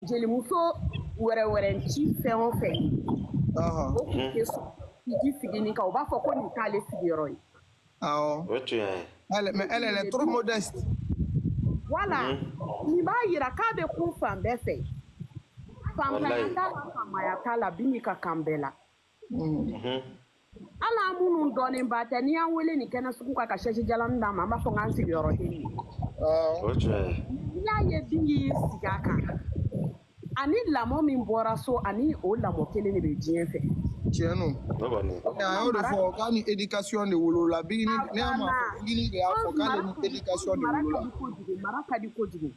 jeli muso wɛrɛ ci fɛn o fɛn o kun tɛ sɔn figi figini kan u b'a fɔ ko nin t'ale sigiyɔrɔ ye. Mais elle est trop modeste. Voilà nin b'a yira k'a bɛ kun fan bɛɛ fɛ fantanya t'a la faamaya t'a la bini ka kan bɛɛ la. Ala minnu dɔnnenba tɛ n'i y'an wele nin kɛnɛ sugu kan ka chaise jalani d'a ma an b'a fɔ k'an sigiyɔrɔ tɛ nin ye. N'i y'a ye bin y'i sigi a kan ani lamɔ min bɔra so ani o lamɔ kelen de bɛ diɲɛ fɛ. Tiɲɛ don. A y'o de fɔ k'a ni éducation de wolola Bigini ne y'a ma fɔ Bigini de y'a fɔ k'ale ni éducation de wolola. Mara ka di kojugu.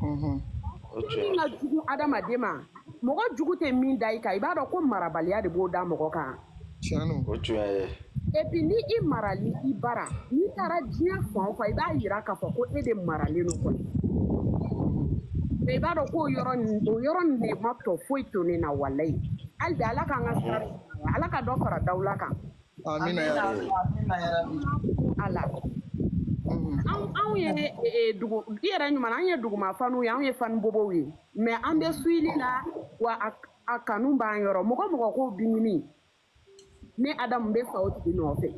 Min ka jugu adamaden ma mɔgɔ jugu tɛ min da i kan i b'a dɔn ko marabaliya de b'o da mɔgɔ kan. Tiɲɛ don. Et puis ni i marali i bara n'i taara diɲɛ fan o fan i b'a yira k'a fɔ ko e de maralen don kɔni. Mais i b'a dɔn ko o yɔrɔ nin de ma tɔ foyi to ne na walayi. Hali bi Ala k'an ka sira Ala ka dɔ fara dawula kan. Amina ya Rabbi. Ala. Anw ye dugu i yɛrɛ ɲuman an ye dugumafaniw ye anw ye fani bobow ye mais an bɛ suili la wa a kanu b'an yɔrɔ mɔgɔ ko Bigini ne Adamu bɛ fa o tigi nɔfɛ.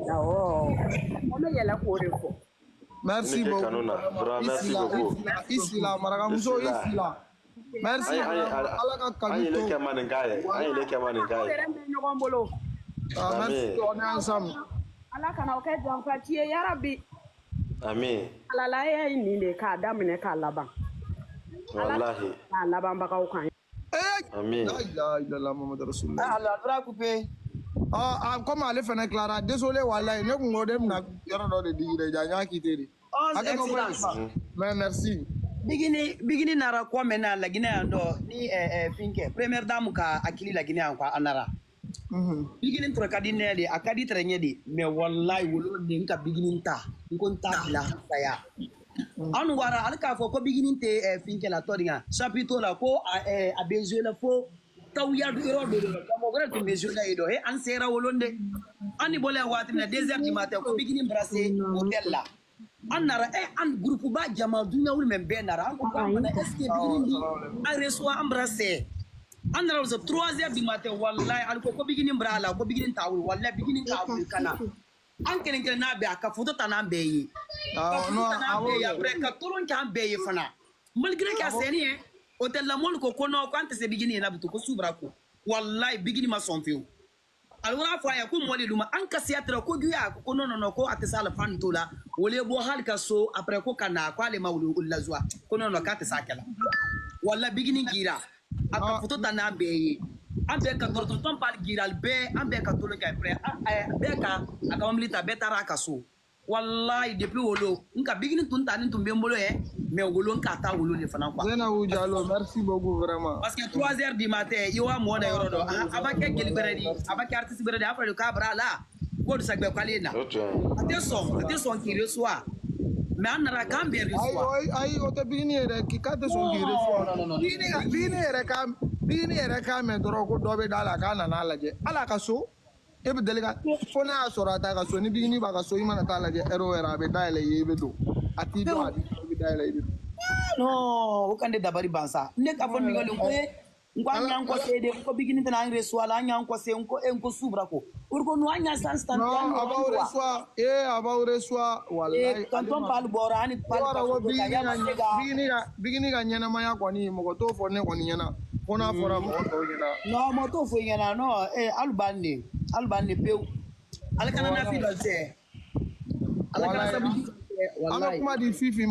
Awɔ an bɛ yɛlɛ k'o de fɔ. Merci beaucoup. Ici là marakamuso ici là. Merci. Ala ka kanu to. Merci on est ensemble. Ala kana o kɛ janfati ye yarabi. Amin. Ala la ye nin de k'a daminɛ k'a laban. Wallahi. K'a labanbagaw kan. Amin. La ilaha illallah Muhammadu Rasulullah. Alors, bra coupé. Comme ale fana Clara, désolé wallahi ne kun ko de bɛna yɔrɔ dɔ de digi dɛ ja n y'a quitté de. Mais merci. Bigini nara ko mena la Guinée ando ni finke première dame ka akili la Guinée ko anara. Bigini tro kadine de akadi trenye de mais wallahi wolo de nka bigini ta nko ta la saya. Anu wara alka fo ko bigini te finke la todinga chapiteau la ko a besoin la fo tawya do ro do mo gore to mesure la edo an sera wolonde ani bole wati na 2h du matin ko bigini brasser hotel la anara an groupe ba jama dunya wul men benara an ko amana est-ce que bigini a reçoit embrasser anara was 3h du matin wallahi al ko bigini brala ko bigini tawul wallahi bigini tawul kana an kelen na be aka photo tanan be yi no après ka toron kan be yi fana malgré que seni hotel la mol ko kono ko ante se bigini na buto ko subra ko wallahi bigini ma son fiu alwara fa ya ko moli luma an ka siatra ko duya ko no ko atesala fantola wole bo hal ka so après ko kana ko ale mawlu lazwa ko no ka te sakela wallahi bigini gira aka photo tana be an be ka torto ton par giral be an be ka tolo ka après be ka aka mamlita betara ka so wallahi depuis wolo nka bigini tun tani tun be mbolo mais wolo nka ta wolo le fana quoi. Zena Oujalo merci beaucoup vraiment. Parce que 3h du matin yo wa mo na yoro do avant que gel beredi avant que artiste beredi après le cabra là ko du sagbe kwalena attention qui reçoit mais on a cambié reçoit ay o te bigini re ki ka te son qui reçoit non bigini re ka me doro ko do be dala ka na laje ala ka so e be delega fo na soro ta ka so ni bigini ba ka so i mana ta laje ero era be dala ye be do ati do abi be dala ye no o kande dabari bansa ne ka fon mi ngol ko ngwanya nko sede ko bigini tan angre swala anya nko se nko enko subra ko urko no anya stand no about reswa wallahi kanton pal borani pal bigini ga nyana maya ko ni mo to fo ne ko ni nyana kona fora mo to nyana no mo to fo nyana no albande peu alkana na fi dolce alkana sabi wallahi kuma di fifi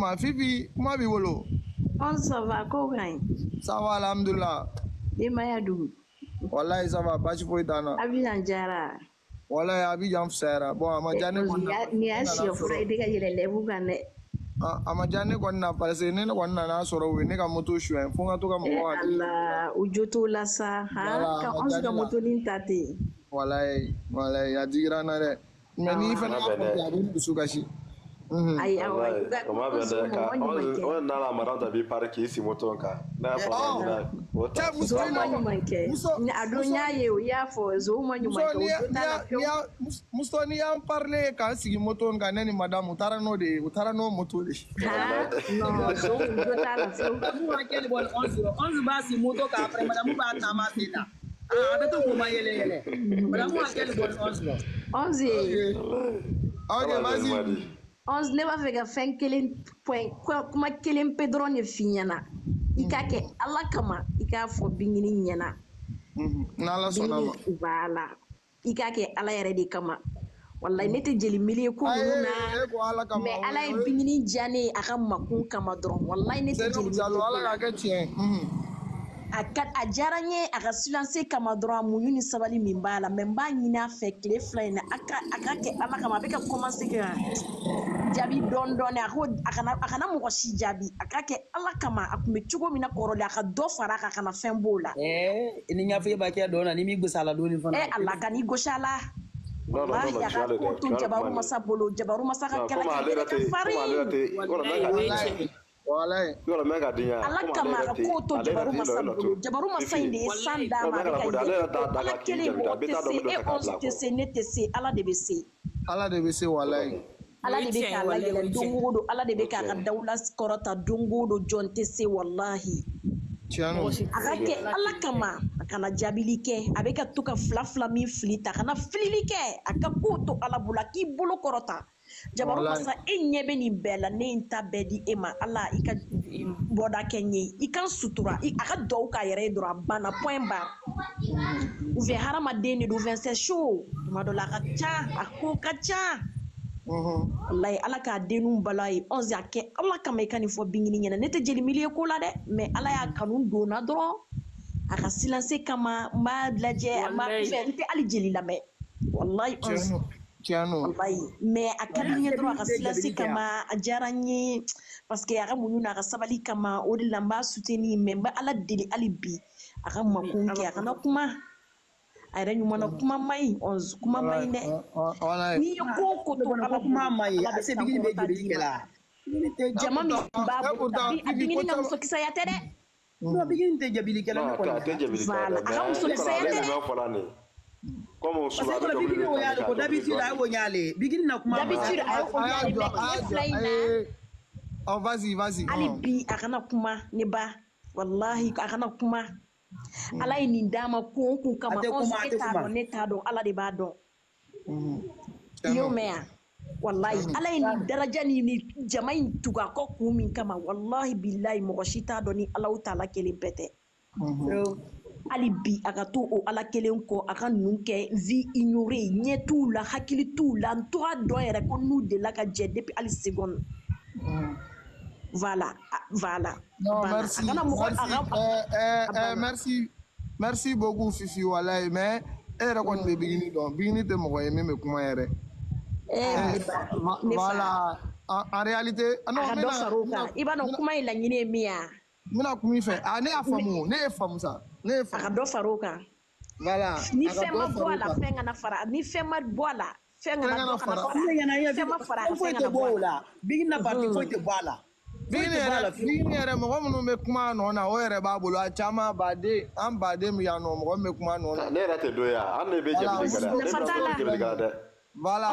kuma bi wolo on ça va ko gain ça va alhamdulillah ni maya du wallahi ça va bachi foi dana Abidjan jara wallahi Abidjan fsera bon amajane ko ni asio fura idika yele lebu gane amajane ko na parce ne ko na soro we ne ka moto chou fo nga to ka mo wa Allah ujoto la sa ha ka on ka moto lintati wallahi ya digra na re mais ni fa na ko ya du sugashi Ayi awa. Comment bien on n'a la madame d'habit par qui si moto ka. Na pas. Adunya ye o ya fo zo mo nyuma Musoni am parler kan sigi moto nga nani madame utara no moto de. No zo do ta la fo. Mu akeli bon 11 ba si moto ka après madame ba ta ma seta. Abeto ko ma yele. Madame akeli bon 11. 11. Okay, vas-y. 11 ne b'a fɛ ka fɛn kelen point kuma kelen pe dɔrɔn de f'i ɲɛna i k'a kɛ ala kama i k'a fɔ bingini ɲɛna n'ala sɔnna ma voilà i k'a kɛ ala yɛrɛ de kama wallahi ne tɛ jeli mili ko ninnu na mais ala ye bingini diya ne ye a ka makun kama dɔrɔn wallahi ne tɛ jeli mili ko ala ka kɛ tiɲɛ a diyara n ye a ka silence kama dɔrɔn a muɲu ni sabali min b'a la mais n b'a ɲini a fɛ tile fila in na a ka kɛ ala kama a bɛ ka commencer ka jaabi dɔɔni dɔɔni a kana mɔgɔ si jaabi a ka kɛ ala kama a tun bɛ cogo min na kɔrɔlen a ka dɔ fara a kan kana fɛn b'o la. ni ɲa fɔ e b'a kɛ dɔn na ni m'i gosi a la dɔɔni fana. ala ka n'i gosi a la. wallahi a ka ko to jabaru masa bolo jabaru masa ka kɛlɛ kɛ ka fari. ala kama a ka ko to jabaru masa bolo jabaru masa in de ye san d'a ma a bɛ ka yɛlɛ ala kelen mɔgɔ tɛ se e 11 tɛ se ne tɛ se ala de bɛ se. ala de bɛ se walayi. ala de bɛ k'a layɛlɛ don o don ala de bɛ k'a ka dawula kɔrɔta don o don jɔn tɛ se walahi. a ka kɛ ala kama a kana jaabili kɛ a bɛ ka to ka fila min fili ta a kana filili kɛ a ka ko to ala bolo a k'i bolo kɔrɔta jabaru masa e ɲɛ bɛ nin bɛɛ la ne ye n ta bɛɛ di e ma ala i ka bɔda kɛ n ye i ka sutura a ka duwawu k'a yɛrɛ ye dɔrɔn a banna point barre ou bien hadamaden de don c'est chaud tuma dɔ la a ka ca a ko ka ca. wallahi ala k'a denninw bala ye 11 a kɛ ala kama i ka nin fɔ bingini ɲɛna ne tɛ jeli mili ye ko la dɛ mais ala y'a kanu donna dɔrɔn a ka silence kama n b'a lajɛ n b'a fɛ n tɛ hali jeli lamɛn wallahi 11 wallahi mais a ka di n ye dɔrɔn a ka silence kama a diyara n ye parce que a ka muɲu n'a ka sabali kama o de la n b'a soutenir mais n bɛ ala deli hali bi a ka makun kɛ a kana kuma a yɛrɛ ɲuman na kuma ma ɲi 11 kuma ma ɲi dɛ n'i ye ko to ala kuma ma ɲi a se bigini bɛ joli kɛ la jama min b'a bolo a bigini ka musokisɛya tɛ dɛ non bigini tɛ jabili kɛla ne kɔni voilà a ka musokisɛya tɛ dɛ comme parce que bigini o y'ale ko d'habitude a y'o ɲale bigini na kuma d'habitude a y'o ɲale mais ne fila in na vas-y hali bi a kana kuma ne ba wallahi a kana kuma ala ye nin d'a ma kun kun kama e t'a dɔn ne t'a dɔn ala de b'a dɔn i y'o mɛn yan wallahi ala ye nin daraja ni jama in tugu a kɔ kun min kama wallahi billahi mɔgɔ si t'a dɔn ni alaw t'ala kelen bɛɛ tɛ hali bi a ka to o ala kelen kɔ a ka ninnu kɛ vie ignorée ɲɛ t'u la hakili t'u la n tora dɔn yɛrɛ ko n'u delila ka jɛ depuis hali seconde voilà. Non, merci beaucoup Fifi walayi mais e yɛrɛ kɔni bɛ bigini dɔn bigini tɛ mɔgɔ ye min bɛ kuma yɛrɛ voilà en réalité a ka dɔ fara o kan i b'a dɔn kuma in laɲini ye min ye n bɛna kuma i fɛ ne y'a faamu ne ye faamu sa a ka dɔ fara o kan voilà ni fɛn ma bɔ a la fɛn kana fara ni fɛn ma bɔ a la fɛn kana fara fɛn ma fara a fɛn kana bɔ a la bigini na parti foyi tɛ bɔ a la bigini yɛrɛ mɔgɔ minnu bɛ kuma nɔ na o yɛrɛ b'a bolo a caman baden an baden bɛ yan nɔ mɔgɔ min bɛ kuma nɔ na ne yɛrɛ tɛ don yan hali ne bɛ jabilikɛla dɛ voilà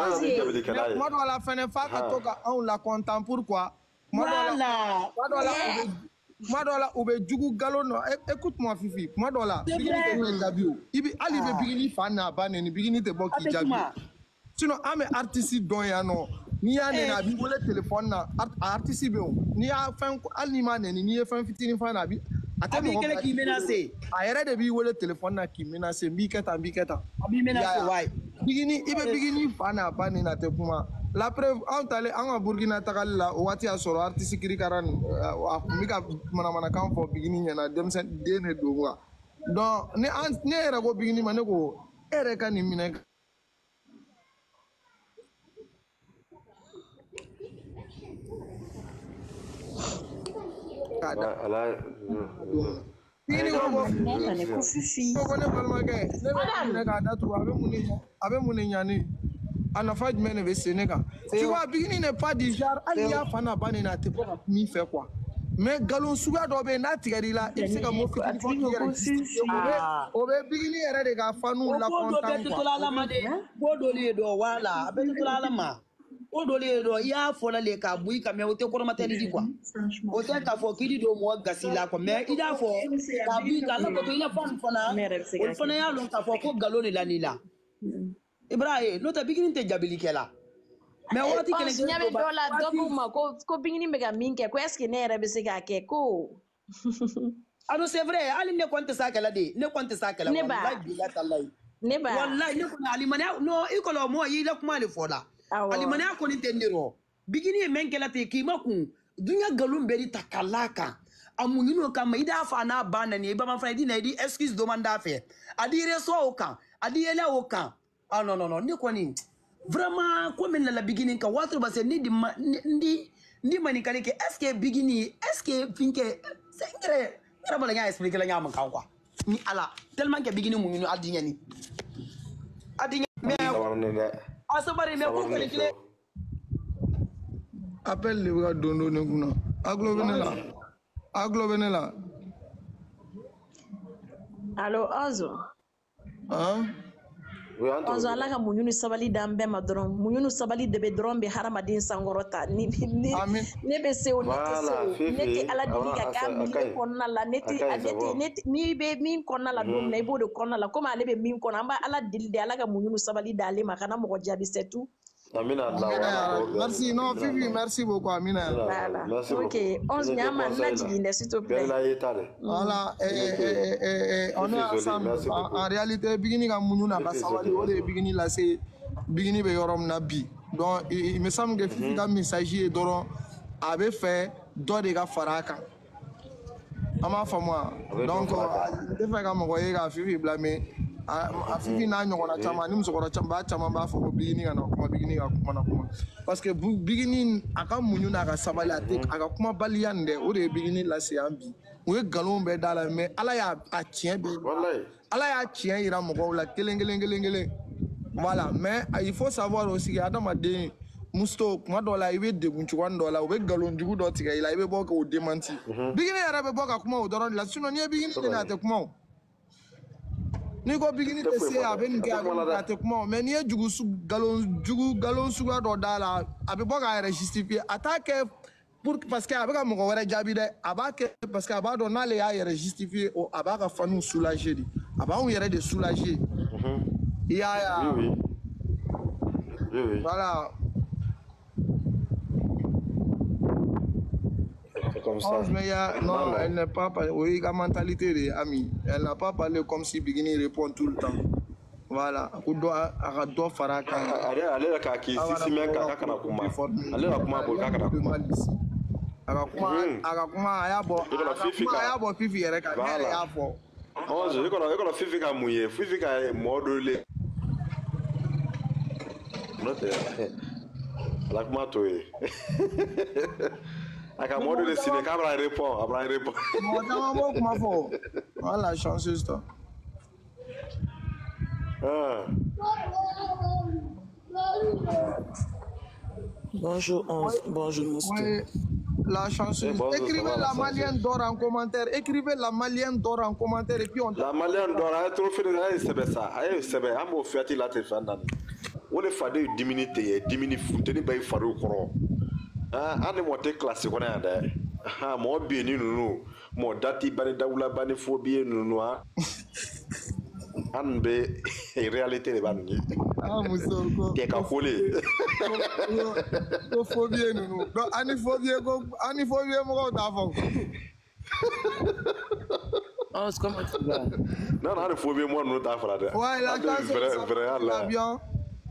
kuma dɔw la fɛnɛ f'a ka to ka anw la content pourquoi kuma dɔw la u bɛ jugu galon nɔ écoute-moi Fifi kuma dɔw la bigini tɛ bɔ jaabi o hali i bɛ bigini fa n'a ba nɛni bigini tɛ bɔ k'i jaabi sinon an bɛ artiste dɔn yan nɔ n'i y'a nɛni a b'i wele téléphone na artiste bɛ yen n'i y'a fɛn hali n'i m'a nɛni n'i ye fɛn fitinin fa na a tɛ mɔgɔ kɛlɛ k'i menacer a yɛrɛ de b'i wele téléphone na k'i menacer n b'i kɛ tan n b'i kɛ tan a b'i menacer wayi bigini i bɛ bigini fa n'a ba nɛni a tɛ kuma la preuve anw talen an ka Burkina tagali la o waati y'a sɔrɔ artiste kirikara nin a tun bɛ ka manamanakan fɔ bigini ɲɛna denmisɛnnin den de don quoi donc ne yɛrɛ ko bigini ma ne ko e yɛrɛ ka nin minɛ ko ne balimakɛ ne bɛ minɛ k'a datugu a bɛ mun de ɲani a nafa jumɛn de bɛ sɛnɛ kan tu vois Bikini n'est pas du genre hali n'i y'a fa n'a ba nena a tɛ bɔ ka min fɛ quoi mais nkalon suguya dɔ bɛ yen n'a tigɛr'i la i bɛ se ka mot fitinin fɔ k'i yɛrɛ o bɛ Bikini yɛrɛ de ka faniw lakontan quoi ko dɔ le don wala a bɛ tutola ala ma ko dɔ le don i y'a fɔ la le k'a bɔ i kan mais o tɛ kɔrɔmatɛli di quoi o tɛ k'a fɔ k'i di don mɔgɔ gasi la quoi mais i y'a fɔ k'a bɔ i kan n'a fɔ ko i na fan fana olu fana y'a lɔn k'a fɔ ko nkalon de la n'i la Ibrahim n'o tɛ Bikini tɛ jabilikɛla mais waati kelen ɲɛ bɛ dɔ la dɔ k'u ma ko Bikini bɛ ka min kɛ ko est ce que ne yɛrɛ bɛ se k'a kɛ ko alors c'est vrai hali ne kɔni tɛ s'a kɛlɛ de ne kɔni tɛ s'a kɛlɛ ne ba wallahi ne kɔni alimaniya non i kɔlɔ mɔgɔ y'i la kuma de fɔ la alimaniya kɔni tɛ ne rɔ Bikini ye mɛn kɛlɛ ten k'i ma kun dunuya nkalon bɛɛ de ta ka l'a kan a muɲu kama i d'a fa n'a ba nani i ba ma fana i di na i di excuse demande a fɛ a di reçoit o kan a di yɛlɛ o kan ah non ne kɔni vraiment ko min nana Bikini kan waati dɔ se ne di manikali kɛ est ce que Bikini est ce que finkɛ c'est vrai yɛrɛ bala n y'a expliquer la n y'a man kan quoi ni ala tellement que Bikini muɲu a di ɲɛni mais a sabari mais ko kɔni kelen appel de bɛ ka don ne kunna a tulo bɛ ne la allo Ozo Ozo ala ka muɲu ni sabali d'an bɛɛ ma dɔrɔn muɲu ni sabali de bɛ dɔrɔn bɛ hadamaden sankɔrɔta ne bɛ se o ne tɛ se o ne tɛ ala deli ka k'a mili kɔnɔna la ne n'i bɛ min kɔnɔna la don min na i b'o de kɔnɔna la komi ale bɛ min kɔnɔ an b'a ala deli de ala ka muɲu ni sabali d'ale ma kana mɔgɔ jaabi c'est tout. Amina merci non Fifi merci beaucoup Amina voilà ok 11 ɲama na jigin dɛ s'il te plaît voilà on est ensemble en réalité Bikini ka muɲu n'a ka sabali o de ye Bikini lase Bikini bɛ yɔrɔ min na bi donc il me semble que Fifi ka message ye dɔrɔn a bɛ fɛ dɔ de ka fara a kan an b'a faamu wa donc n tɛ fɛ ka mɔgɔ ye ka Fifi bila mais a Fifi n'a ɲɔgɔnna caman ni musokɔrɔba caman b'a fɔ ko Bikini ka na kuma Bikini ka kuma na kuma parce que Bikini a ka muɲu n'a ka sabali a ka kuma baliya nin dɛ o de ye Bikini lase an bi o ye nkalon bɛɛ da la mais ala y'a tiɲɛ bɛɛ ala y'a tiɲɛ yira mɔgɔw la kelen voilà mais il faut savoir aussi que adamaden muso kuma dɔ la i bɛ degun cogoya dɔ la u bɛ nkalon jugu dɔ tigɛ i la i bɛ bɔ k'o démenti Bikini yɛrɛ bɛ bɔ ka kuma o dɔrɔn de la sinon n'i ye Bikini de a tɛ kuma o n'i ko Bikini tɛ se a bɛ nin kɛ a tɛ kuma o mais n'i ye nkalon suguya dɔ da la a bɛ bɔ k'a yɛrɛ justifier a t'a kɛ parce que a bɛ ka mɔgɔ wɛrɛ jaabi dɛ a b'a kɛ parce que a b'a dɔn n'ale y'a yɛrɛ justifier a b'a ka faniw soulager de a b'anw yɛrɛ de soulager i y'a ye voilà. Comme ça. Mais non, elle n'est pas oui, la mentalité ami. Elle n'a pas parlé comme si Bikini répond tout le temps. Voilà. Doit faire allez la kaki si même kaka kana kuma. Allez la kuma bo kaka kana kuma. Akakuma ayabo Fifi yɛrɛ ka ne yɛrɛ y'a fɔ. Je kɔnɔ Fifi ka mun ye Fifi ka mɔdole. N'otɛ la kuma to ye. A ka mɔdole sini k'a b'a répond Mɔgɔ caman b'o kuma fɔ. Voilà chanceuse toi. Bonjour bonjour Mousto. Oui, la chanceuse. Écrivez la Malienne d'or en commentaire. Écrivez la Malienne d'or en commentaire et puis on. La Malienne d'or a trop fait ça. C'est bien. Amo fiati la te fandan. O le fade dimini funteni bay faru koro. Ani mo te classe ko na da. Mo bi ni nunu. Mo dati bani dawla bani phobie nunu ha. An be réalité de bani. Musoko. Te ka kole. Ko phobie nunu. Donc ani phobie mo ta fo. Comment tu vas? Non, ani phobie mo no ta fara de. Ouais, la classe vrai bien.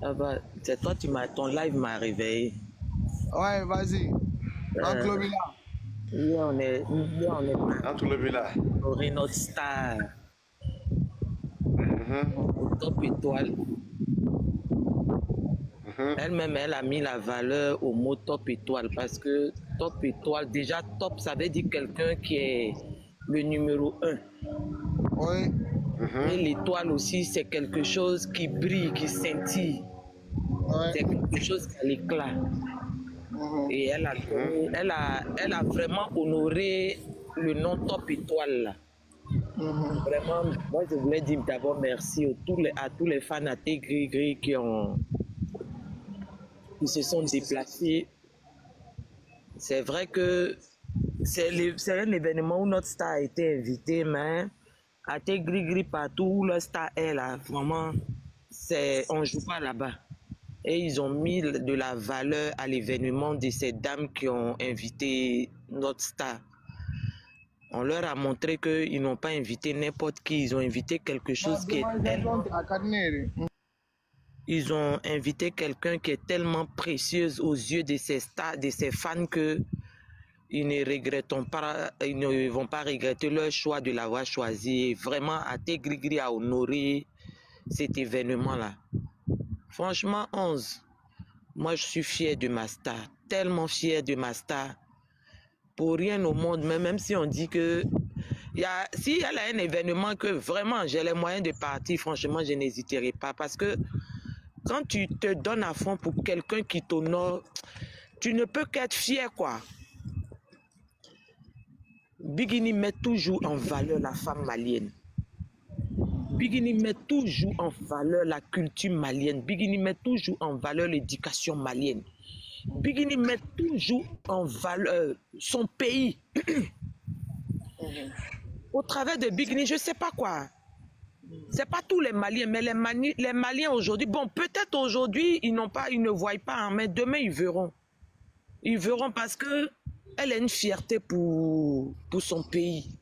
Ah bah, c'est toi, ton live m'a réveillé. Ouais, vas-y. Entre le village. Oui, on est entre le village. On est notre star. Au top étoile. Elle-même, elle a mis la valeur au mot top étoile parce que top étoile, déjà top, ça veut dire quelqu'un qui est le numéro 1. Oui. Et l'étoile aussi, c'est quelque chose qui brille, qui scintille. C'est quelque chose qui l'éclat. Et elle a vraiment honoré le nom Top Étoile là. Vraiment, moi je voulais dire d'abord merci à tous les fans à Gris qui se sont déplacés. C'est vrai que c'est un événement où notre star a été invité, mais à Gris partout où le star est là, vraiment, on ne joue pas là-bas. Et ils ont mis de la valeur à l'événement de ces dames qui ont invité notre star. On leur a montré qu'ils n'ont pas invité n'importe qui, ils ont invité quelque chose qui est tellement... Ils ont invité quelqu'un qui est tellement précieuse aux yeux de ces stars, de ces fans que ils ne vont pas regretter leur choix de l'avoir choisi. Vraiment, Athé Gris a honoré cet événement-là. Franchement, 11, moi je suis fier de ma star, tellement fier de ma star. Pour rien au monde, même si on dit que si elle a un événement que vraiment j'ai les moyens de partir, franchement, je n'hésiterai pas. Parce que quand tu te donnes à fond pour quelqu'un qui t'honore, tu ne peux qu'être fier, quoi. Biguini met toujours en valeur la femme malienne. Biguini met toujours en valeur la culture malienne. Biguini met toujours en valeur l'éducation malienne. Biguini met toujours en valeur son pays. Au travers de Biguini, je ne sais pas quoi. Ce n'est pas tous les Maliens, mais les Maliens aujourd'hui, bon, peut-être aujourd'hui, ils ne voient pas, hein, mais demain, ils verront. Ils verront parce qu'elle a une fierté pour son pays.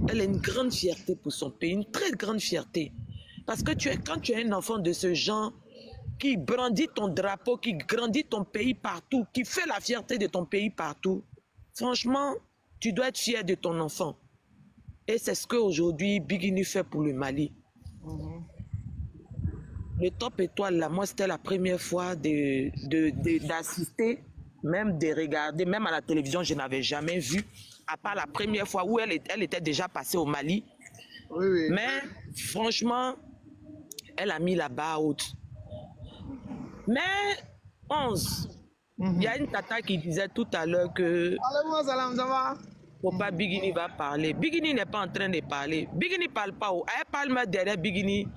Elle a une grande fierté pour son pays, une très grande fierté. Parce que quand tu es un enfant de ce genre, qui brandit ton drapeau, qui grandit ton pays partout, qui fait la fierté de ton pays partout, franchement, tu dois être fier de ton enfant. Et c'est ce qu'aujourd'hui Biguini fait pour le Mali. Le Top Étoile, là, moi, c'était la première fois d'assister, même de regarder, même à la télévision, je n'avais jamais vu, à part la première fois où elle était déjà passée au Mali. Oui, oui. Mais franchement, elle a mis la barre haute. Mais 11, il y a une tata qui disait tout à l'heure que faut pas Biguini va parler. Biguini n'est pas en train de parler. Biguini parle pas. Elle parle derrière Biguini.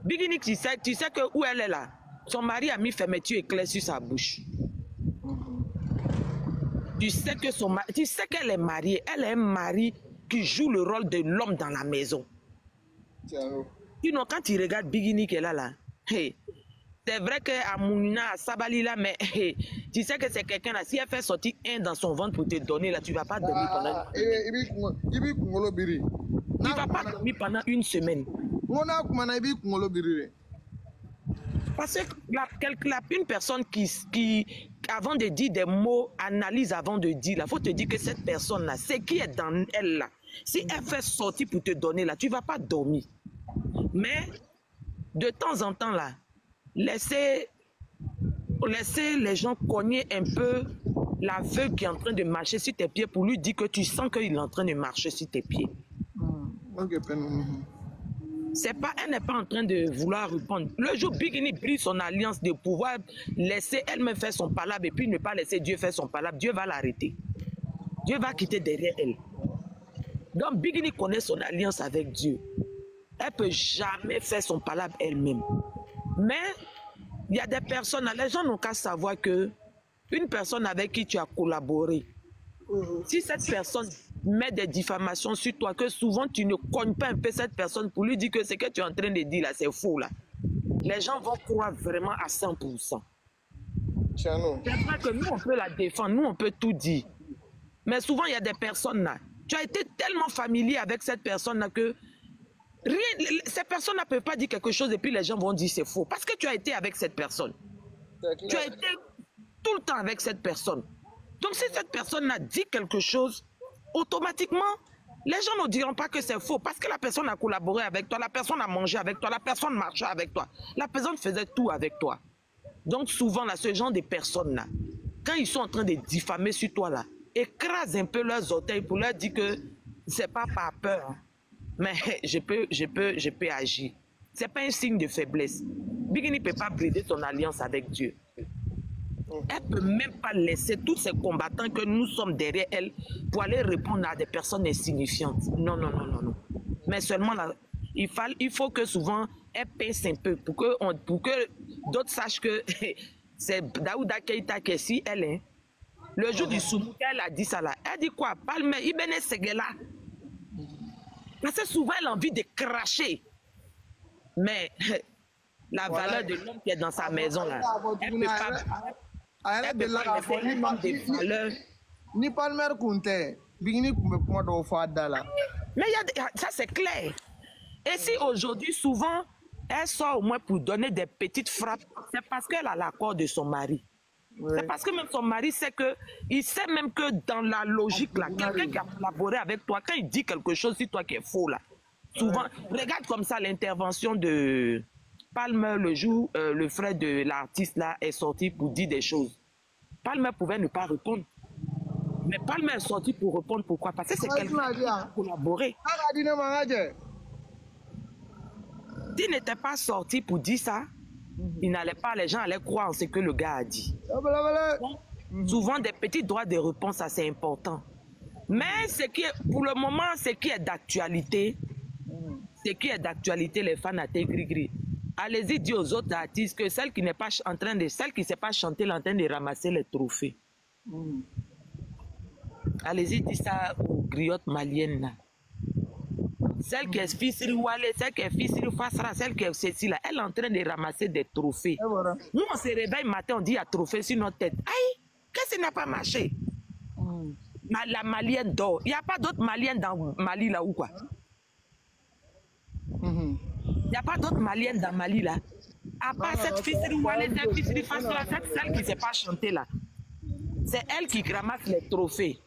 Biguini, tu sais que où elle est là. Son mari a mis fermeture éclair sur sa bouche. Tu sais qu'elle est mariée. Elle est un mari qui joue le rôle de l'homme dans la maison. Sinon, quand tu regardes Biguini qui est là, hey, c'est vrai qu'à Mouna, à Sabali là, mais hey, tu sais que c'est quelqu'un là, si elle fait sortir un dans son ventre pour te donner là, tu ne vas pas dormir pendant une semaine. Parce que une personne qui, avant de dire des mots, analyse avant de dire, il faut te dire que cette personne-là, c'est qui est dans elle là. Si elle fait sortir pour te donner là, tu ne vas pas dormir. Mais de temps en temps là, laissez les gens cogner un peu l'aveugle qui est en train de marcher sur tes pieds pour lui dire que tu sens qu'il est en train de marcher sur tes pieds. Elle n'est pas en train de vouloir répondre. Le jour Biguini brise son alliance de pouvoir laisser elle-même faire son palabre et puis ne pas laisser Dieu faire son palabre, Dieu va l'arrêter. Dieu va quitter derrière elle. Donc Biguini connaît son alliance avec Dieu. Elle ne peut jamais faire son palabre elle-même. Mais il y a des personnes, les gens n'ont qu'à savoir que une personne avec qui tu as collaboré, si cette personne met des diffamations sur toi, que souvent tu ne cognes pas un peu cette personne pour lui dire que ce que tu es en train de dire là, c'est faux là. Les gens vont croire vraiment à 100%. C'est vrai que nous, on peut la défendre, nous, on peut tout dire. Mais souvent, il y a des personnes là. Tu as été tellement familier avec cette personne là que ces personnes ne peuvent pas dire quelque chose et puis les gens vont dire c'est faux. Parce que tu as été avec cette personne. Tu as été tout le temps avec cette personne. Donc si cette personne a dit quelque chose, automatiquement, les gens ne diront pas que c'est faux. Parce que la personne a collaboré avec toi, la personne a mangé avec toi, la personne marchait avec toi, la personne faisait tout avec toi. Donc souvent, là, ce genre de personnes-là, quand ils sont en train de diffamer sur toi, là, écrasent un peu leurs orteils pour leur dire que c'est pas par peur. Mais je peux agir. Ce n'est pas un signe de faiblesse. Bigini ne peut pas briser son alliance avec Dieu. Elle ne peut même pas laisser tous ces combattants que nous sommes derrière elle pour aller répondre à des personnes insignifiantes. Non, non, non, non, non. Mais seulement là, il faut que souvent elle pèse un peu pour que d'autres sachent que c'est Daouda Keïta qui est si elle est. Le jour du Soumouka, elle a dit ça là. Elle dit quoi? Palme, Ibene Segela. Parce que souvent elle a envie de cracher. Mais la valeur de l'homme qui est dans sa maison là, elle ne peut pas. Elle peut pas laisser des valeurs. Ni Palmer Kunte, Bigini Kumbe do Fadala. Mais ça c'est clair. Et si aujourd'hui, souvent, elle sort au moins pour donner des petites frappes, c'est parce qu'elle a l'accord de son mari. Oui. C'est parce que même son mari sait que, il sait même que dans la logique là, quelqu'un qui a collaboré avec toi, quand il dit quelque chose, c'est toi qui es faux là. Souvent, regarde comme ça l'intervention de Palmer le jour, le frère de l'artiste là est sorti pour dire des choses. Palmer pouvait ne pas répondre. Mais Palmer est sorti pour répondre pourquoi? Parce que c'est quelqu'un qui a collaboré. S'il n'était pas sorti pour dire ça, il n'allait pas, les gens allaient croire en ce que le gars a dit. Donc, souvent, des petits droits de réponse, ça c'est important. Mais ce qui est, pour le moment, ce qui est d'actualité, les fans à Gris-Gris. Allez-y dire aux autres artistes que celle qui n'est pas en train de, celle qui ne sait pas chanter, elle est en train de ramasser les trophées. Allez-y dire ça aux griottes maliennes là. Celle qui est Fissiri Wale, celle qui est Fissiri Fassara, celle qui est Cécile, elle est en train de ramasser des trophées. Voilà. Nous, on se réveille matin, on dit il y a trophée sur notre tête. Aïe, qu'est-ce qui n'a pas marché? La Malienne dort. Il n'y a pas d'autres Maliennes dans Mali là ou quoi? Il n'y a pas d'autres Maliennes dans Mali là. À part cette Fissiri Wale, cette Fissiri Fassara, celle qui ne sait pas chanter là. C'est elle qui ramasse les trophées.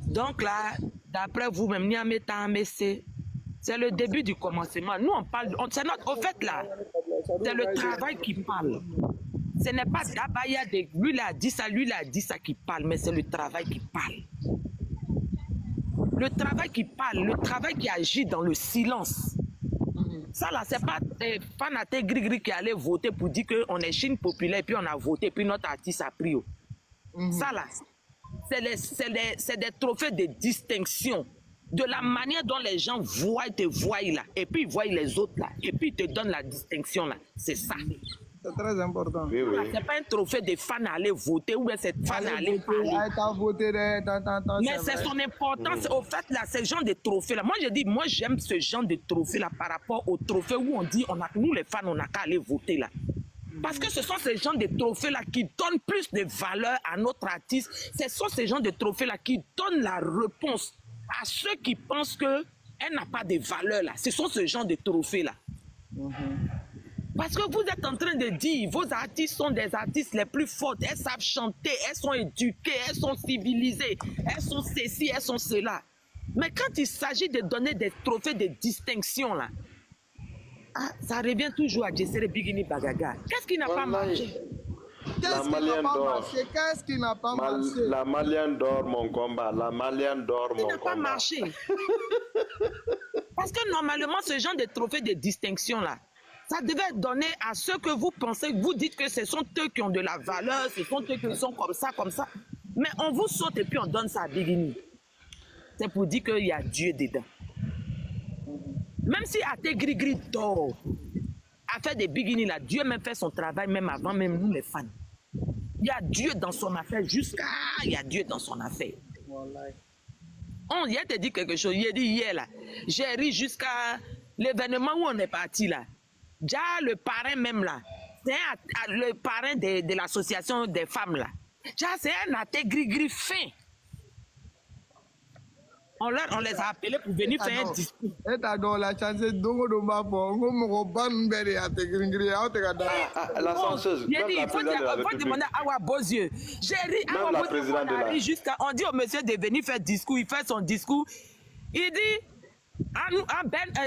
Donc là, d'après vous-même, c'est le début du commencement. Nous, on parle, c'est notre, au fait là, c'est le travail qui parle. Ce n'est pas Dabaya, lui il a dit ça, lui il a dit ça qui parle, mais c'est le travail qui parle. Le travail qui parle, le travail qui agit dans le silence. Ça là, c'est pas Fanaté Gris-Gris qui allait voter pour dire qu'on est Chine populaire, puis on a voté, puis notre artiste a pris. Ça là, c'est des trophées de distinction. De la manière dont les gens te voient là, et puis ils voient les autres là, et puis ils te donnent la distinction là. C'est ça. C'est très important. Oui, oui. C'est pas un trophée de fans à aller voter ou bien c'est fan à aller parler. Mais c'est son importance. Au fait, là, ce genre de trophée là. Moi, je dis, moi, j'aime ce genre de trophée là par rapport au trophée où on dit, nous les fans, on n'a qu'à aller voter là. Parce que ce sont ces gens de trophées-là qui donnent plus de valeur à notre artiste. Ce sont ces gens de trophées-là qui donnent la réponse à ceux qui pensent qu'elle n'a pas de valeur là. Ce sont ces gens de trophées-là. Parce que vous êtes en train de dire, vos artistes sont des artistes les plus fortes. Elles savent chanter, elles sont éduquées, elles sont civilisées, elles sont ceci, elles sont cela. Mais quand il s'agit de donner des trophées de distinction là, ça revient toujours à Jessere Bigini Bagaga. Qu'est-ce qui n'a pas marché? Qu'est-ce qui n'a pas marché? La Malienne dort mon combat. La Malienne dort mon combat. Ça n'a pas marché. Parce que normalement, ce genre de trophée de distinction là, ça devait donner à ceux que vous pensez, vous dites que ce sont eux qui ont de la valeur, ce sont eux qui sont comme ça, comme ça. Mais on vous saute et puis on donne ça à Bigini. C'est pour dire qu'il y a Dieu dedans. Même si Até Gris-Gris dort, a fait des Bigini là, Dieu même fait son travail, même avant, même nous les fans. Il y a Dieu dans son affaire, il y a Dieu dans son affaire. Il a te dit quelque chose, il a dit hier là, j'ai ri jusqu'à l'événement où on est parti là. Déjà le parrain même là, c'est le parrain de l'association des femmes là. Déjà c'est un Até Gris-Gris fin. On les a appelés pour venir faire un discours. La chanceuse. Il faut demander à Awa Bozieux. J'ai ri, Awa Bozieux, jusqu'à. On dit au monsieur de venir faire discours. Il fait son discours. Il dit,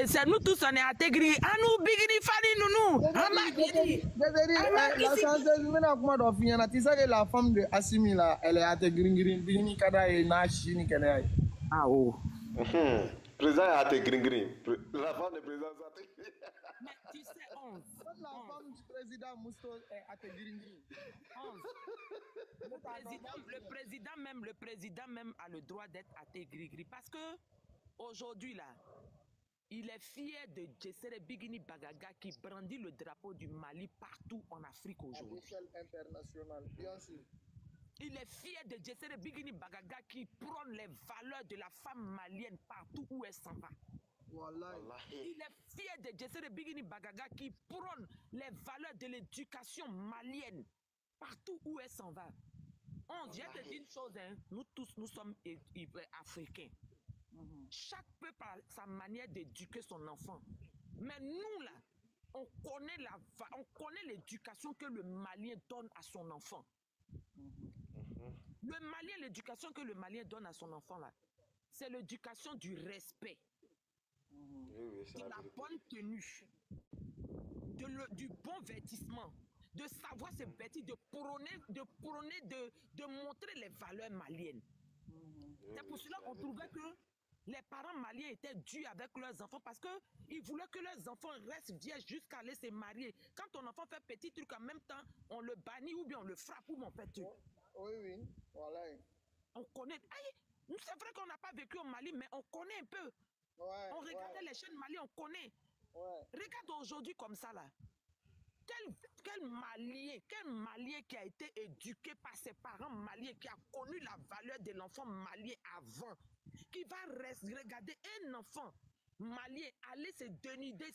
c'est nous tous, on est intégrés. À nous, Bigini, Fanny, nounou. La femme de Assimi, elle est intégrée. Bigini, Kada et Nashi, Nikelai. Ah oh. Président a été gris-gris. La femme de président a été président Mousto à te gringri. Le président même a le droit d'être athée gris-gris parce que aujourd'hui là, il est fier de Djessere Bigini Bagaga qui brandit le drapeau du Mali partout en Afrique aujourd'hui. À l'échelle internationale, bien sûr. Il est fier de Djessere Bigini Bagaga qui prône les valeurs de la femme malienne partout où elle s'en va. Voilà. Il est fier de Djessere Bigini Bagaga qui prône les valeurs de l'éducation malienne partout où elle s'en va. On vient de dire une chose, hein, nous tous, nous sommes africains. Chaque peuple a sa manière d'éduquer son enfant. Mais nous, là, on connaît l'éducation que le Malien donne à son enfant. Le Malien, l'éducation que le Malien donne à son enfant, là, c'est l'éducation du respect, de la bonne tenue, du bon vêtissement, de savoir se vêtir, de montrer les valeurs maliennes. C'est pour cela qu'on trouvait que les parents maliens étaient durs avec leurs enfants parce qu'ils voulaient que leurs enfants restent vierges jusqu'à aller se marier. Quand ton enfant fait petit truc en même temps, on le bannit ou bien on le frappe ou bien on fait truc. Oui, voilà. On connaît. C'est vrai qu'on n'a pas vécu au Mali, mais on connaît un peu. On regardait les chaînes Mali, on connaît. Regarde aujourd'hui comme ça là. Quel Malien qui a été éduqué par ses parents maliens, qui a connu la valeur de l'enfant malien avant, qui va regarder un enfant malien aller se dénuder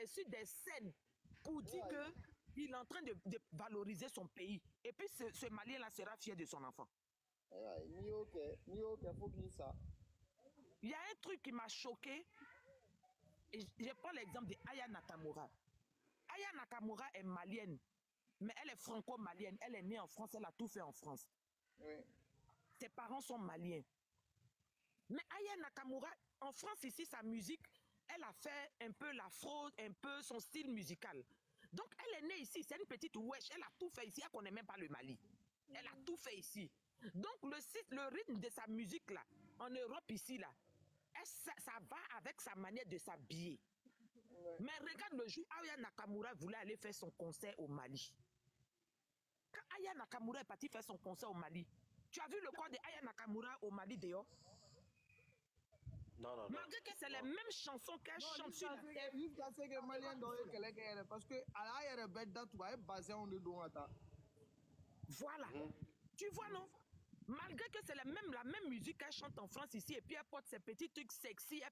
sur des scènes pour dire qu'il est en train de valoriser son pays. Et puis ce Malien-là sera fier de son enfant. Il y a un truc qui m'a choqué. Et je prends l'exemple de Aya Nakamura. Aya Nakamura est malienne, mais elle est franco-malienne. Elle est née en France, elle a tout fait en France. Oui. Ses parents sont maliens. Mais Aya Nakamura, en France ici, sa musique, elle a fait un peu l'afro, un peu son style musical. Donc elle est née ici, c'est une petite wesh, elle a tout fait ici, elle ne connaît même pas le Mali. Elle a tout fait ici. Donc le rythme de sa musique là, en Europe ici là, ça va avec sa manière de s'habiller. Mais regarde le jour où Aya Nakamura voulait aller faire son concert au Mali. Quand Aya Nakamura est parti faire son concert au Mali, tu as vu le corps de Aya Nakamura au Mali dehors? Non. Malgré que c'est les mêmes chansons qu'elle chante sur la terre. Jusqu'à ce que les Maliens doivent parce que à la bête date, tu vas basé en dedans. Voilà. Tu vois, non? Malgré que c'est la même musique qu'elle chante en France ici, et puis elle porte ses petits trucs sexy.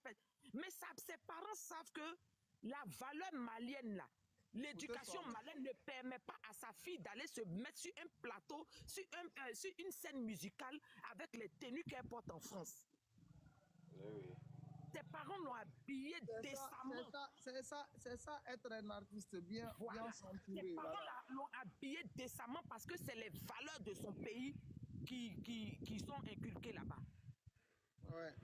Mais ses parents savent que la valeur malienne, là, l'éducation malienne ne permet pas à sa fille d'aller se mettre sur un plateau, sur une scène musicale avec les tenues qu'elle porte en France. Oui. Tes parents l'ont habillé décemment. C'est ça, être un artiste bien ceinturé. Tes parents l'ont habillé décemment parce que c'est les valeurs de son pays qui sont inculquées là-bas. Ouais.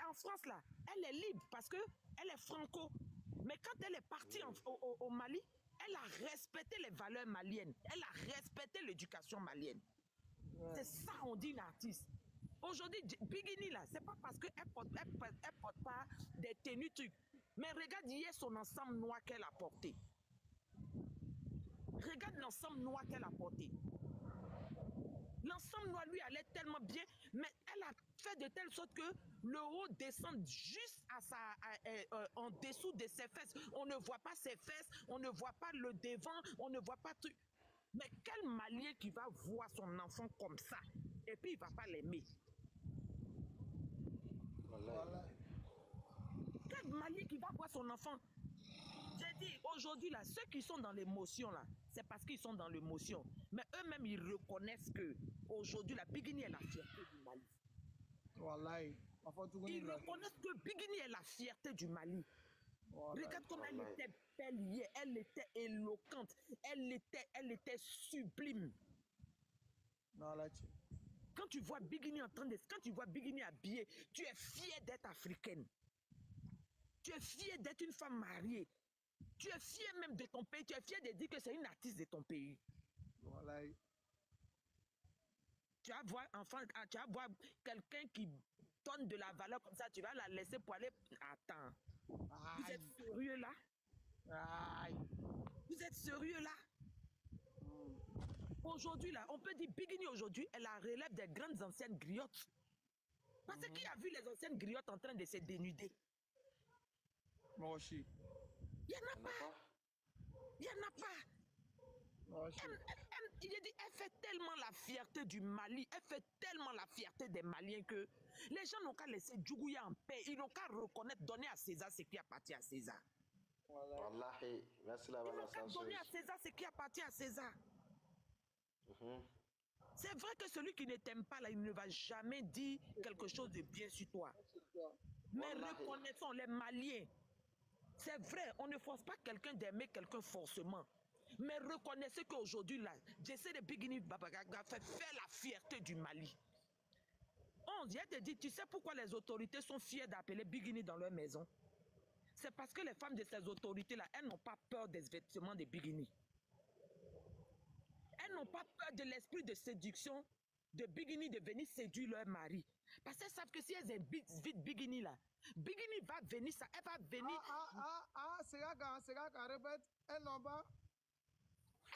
En France, là, elle est libre parce qu'elle est franco. Mais quand elle est partie au Mali, elle a respecté les valeurs maliennes. Elle a respecté l'éducation malienne. Ouais. C'est ça, on dit une artiste. Aujourd'hui, Bigini, là, c'est pas parce qu'elle porte pas des tenues trucs. Mais regarde hier son ensemble noir qu'elle a porté. Regarde l'ensemble noir qu'elle a porté. L'ensemble noir lui allait tellement bien, mais elle a fait de telle sorte que le haut descend juste en dessous de ses fesses. On ne voit pas ses fesses, on ne voit pas le devant, on ne voit pas tout. Mais quel Malien qui va voir son enfant comme ça et puis il ne va pas l'aimer? Voilà. Quel Malien qui va voir son enfant? J'ai dit, aujourd'hui, là, ceux qui sont dans l'émotion, là, c'est parce qu'ils sont dans l'émotion. Mais eux-mêmes, ils reconnaissent que aujourd'hui, la Bigini est la fierté du Mali. Voilà. Ils reconnaissent que Bigini est la fierté du Mali. Voilà. Regarde comme elle était belle hier, elle était éloquente, elle était sublime. Voilà. Quand tu vois Bigini quand tu vois Bigini habillée, tu es fier d'être africaine. Tu es fier d'être une femme mariée. Tu es fier même de ton pays. Tu es fier de dire que c'est une artiste de ton pays. Voilà. Tu vas voir quelqu'un qui donne de la valeur comme ça, tu vas la laisser pour aller. Attends. Vous êtes sérieux là? Aïe. Vous êtes sérieux là? Aujourd'hui, là, on peut dire Bikini aujourd'hui, elle la relève des grandes anciennes griottes. Parce qu'il a vu les anciennes griottes en train de se dénuder. Moi aussi. Il n'y en a pas. Il n'y en a pas. Moi aussi. Elle fait tellement la fierté du Mali, elle fait tellement la fierté des Maliens que les gens n'ont qu'à laisser Djougouya en paix. Ils n'ont qu'à reconnaître, donner à César ce qui appartient à César. Wallahi, merci la Ils n'ont qu'à donner à César ce qui appartient à César. C'est vrai que celui qui ne t'aime pas, là, il ne va jamais dire quelque chose de bien sur toi. Mais reconnaissons les Maliens. C'est vrai, on ne force pas quelqu'un d'aimer quelqu'un forcément. Mais reconnaissez qu'aujourd'hui, là, j'essaie de Bikini Babagaga faire la fierté du Mali. On vient te dire, tu sais pourquoi les autorités sont fiers d'appeler Bikini dans leur maison? C'est parce que les femmes de ces autorités-là, elles n'ont pas peur des vêtements de Bikini. Elles n'ont pas peur de l'esprit de séduction de Bikini de venir séduire leur mari. Parce qu'elles savent que si elles invitent Bikini là, Bikini va venir, ça, elle va venir. C'est Gaka, répète, elles n'ont pas.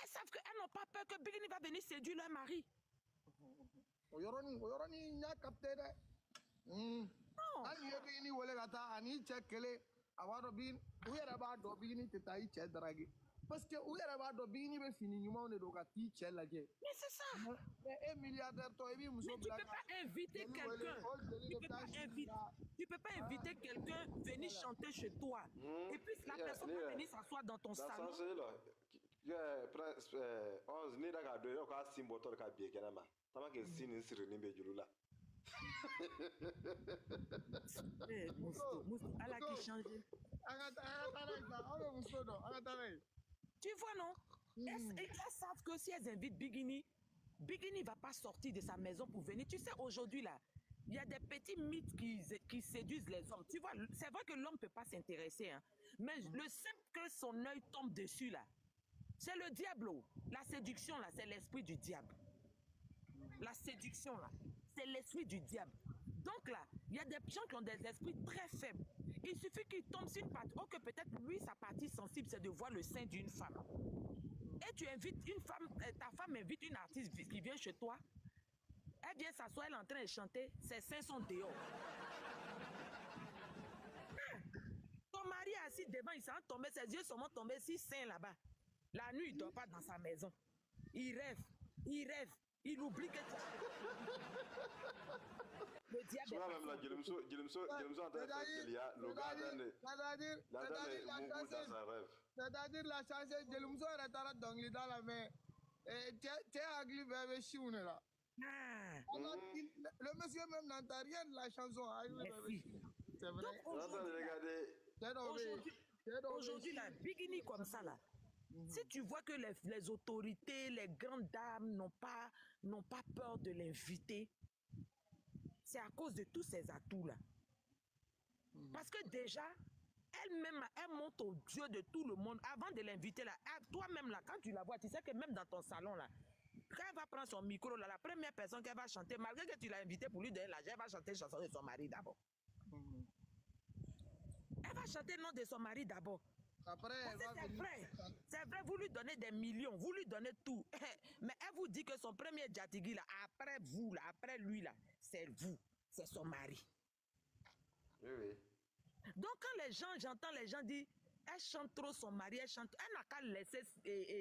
Elles savent qu'elles n'ont pas peur que Bikini va venir séduire leur mari. Oyoroni nya capté de. Ani Bikini wole gata ani chekele awaro bin uyere ba do Bikini tetai che dragi. Parce que uyere ba do Bikini be fini nyuma on do gati che laje. Mais c'est ça. Mais un milliardaire toi ebi muso blague. Tu peux pas inviter quelqu'un. Tu peux pas inviter quelqu'un venir chanter chez toi. Et puis la personne va venir s'asseoir dans ton salon. On ni daga do yo ka simbo to ka bie kenama. Tama ke sini siri ni be julula. Allah qui change. Tu vois, non? Elles savent que si elles invitent Bikini, Bikini ne va pas sortir de sa maison pour venir. Tu sais, aujourd'hui, là, il y a des petits mythes qui séduisent les hommes. Tu vois, c'est vrai que l'homme ne peut pas s'intéresser, hein, mais le simple que son œil tombe dessus, là, c'est le diable. La séduction, là, c'est l'esprit du diable. La séduction, là, c'est l'esprit du diable. Donc là, il y a des gens qui ont des esprits très faibles. Il suffit qu'ils tombent sur une partie. Oh, que peut-être lui, sa partie sensible, c'est de voir le sein d'une femme. Et tu invites une femme, ta femme invite une artiste qui vient chez toi. Elle vient s'asseoir, elle est en train de chanter. Ses seins sont dehors. Ton mari est assis devant, il s'en tombé, ses yeux sont tombés si seins là-bas. La nuit, il ne dort pas dans sa maison. Il rêve, il oublie que le diable est même là, c'est-à-dire la chance, Jelumso est dans la mer. Tu es agli vers Chioune là. Le monsieur même n'entend rien de la chanson. C'est vrai. Aujourd'hui, la Bikini comme ça là. Si tu vois que les autorités, les grandes dames n'ont pas peur de l'inviter, c'est à cause de tous ces atouts-là. Parce que déjà, elle-même, elle monte au Dieu de tout le monde. Avant de l'inviter là, toi-même là, quand tu la vois, tu sais que même dans ton salon là, quand elle va prendre son micro là, la première personne qu'elle va chanter, malgré que tu l'as invité pour lui donner l'argent, elle va chanter la chanson de son mari d'abord. Elle va chanter le nom de son mari d'abord. Après, c'est vrai, vous lui donnez des millions, vous lui donnez tout. Mais elle vous dit que son premier Djatigui, là, après vous, là, après lui, là, c'est vous, c'est son mari. Oui. Donc, quand j'entends les gens dire, elle chante trop son mari, elle n'a qu'à laisser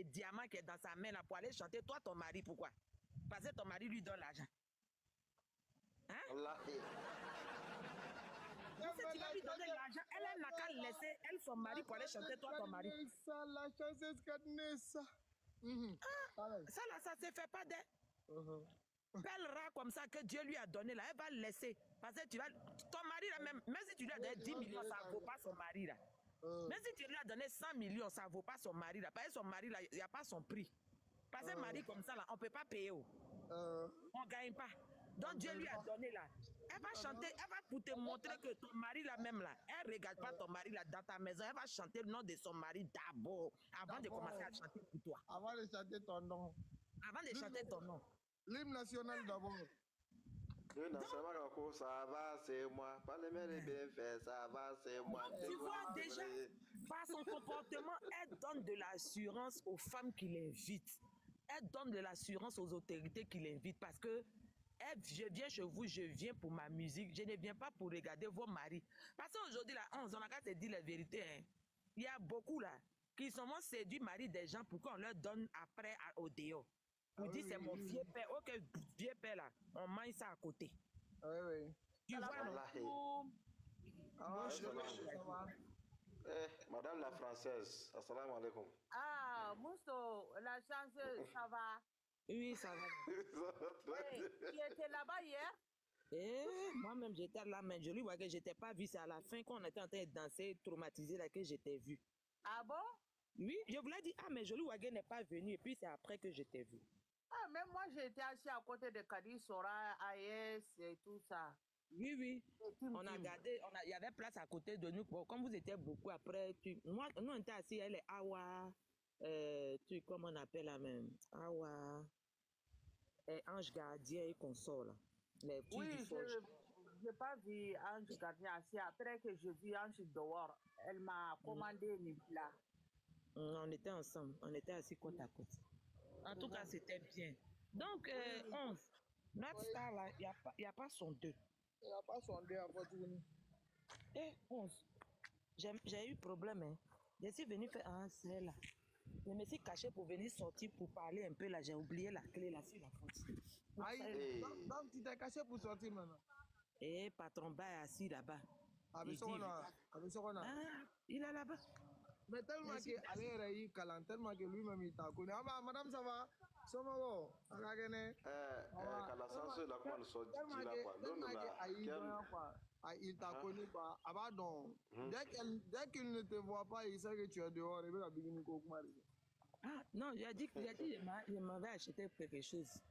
Diamant qui est dans sa main là, pour aller chanter. Toi, ton mari, pourquoi? Parce que ton mari lui donne l'argent. Hein? Si tu vas lui donner l'argent, elle n'a qu'à laisser son mari pour aller chanter, toi, ton mari. Ça, la chanceuse ça. Ça là, ça ne se fait pas d'elle. Belle rat comme ça que Dieu lui a donné là, elle va le laisser. Parce que tu vas, ton mari là, même si tu lui as donné 10 millions, ça ne vaut pas son mari là. Même si tu lui as donné 100 millions, ça ne vaut pas son mari là. Parce que son mari là, il n'y a pas son prix. Parce que mari comme ça là, on ne peut pas payer. On ne gagne pas. Donc Dieu lui a donné là. Elle va chanter, elle va pour te montrer que ton mari là même là, elle ne regarde pas ton mari là dans ta maison, elle va chanter le nom de son mari d'abord, avant de commencer à chanter pour toi. Avant de chanter ton nom. Avant de chanter ton nom. L'hymne national d'abord. Ça va, c'est moi. Pas les mêmes bien fait, ça va, c'est moi. Tu vois, déjà, par son comportement, elle donne de l'assurance aux femmes qui l'invitent. Elle donne de l'assurance aux autorités qui l'invitent parce que je viens chez vous, je viens pour ma musique. Je ne viens pas pour regarder vos maris. Parce qu'aujourd'hui, là, on a qu'à se dire la vérité. Hein. Il y a beaucoup là qui sont séduits mari des gens pour qu'on leur donne après au déo. Pour dire c'est mon vieux père. Ok, vieux père là, on mange ça à côté. Oui. Tu vois, Madame la Française, assalamu alaikum. Ah, Mousso, la chance, ça va? Oui, ça va. Tu étais là-bas hier? Moi-même, j'étais là, mais je lui vois que je n'étais pas vu. C'est à la fin qu'on était en train de danser, traumatisé, là, que j'étais vu. Ah bon? Oui, je voulais dire, mais Jolie Wagé n'est pas venu, et puis c'est après que je t'ai vu. Ah, même moi, j'étais assis à côté de Kadi Sora, AES et tout ça. Oui. On a gardé, il y avait place à côté de nous. Bon, comme vous étiez beaucoup après, moi, nous, on était assis, elle est Awa, comment on appelle la même? Awa, Ange Gardien et consort, là. Oui, je n'ai pas vu Ange Gardien assis. Après que je vis Ange dehors, elle m'a commandé une plat. On était ensemble, on était assis côte à côte. En tout cas, c'était bien. Donc, 11, notre star là, il n'y a pas son 2. Il n'y a pas son 2 à continuer. 11, j'ai eu problème. Hein. Je suis venu faire un c'est là. Je me suis caché pour venir sortir pour parler un peu là. J'ai oublié la clé là sur la porte. Donc, tu t'es caché pour sortir maintenant. Patron Ba est assis là-bas. Il est là-bas. Mais tellement qu'elle est calante, tellement que lui-même il t'a connu. Madame, ça va? Somo, il t'a connu pas. Dès qu'il ne te voit pas, il sait que tu es dehors. Il va venir Ah non, il a dit qu'il m'avait acheté quelque chose.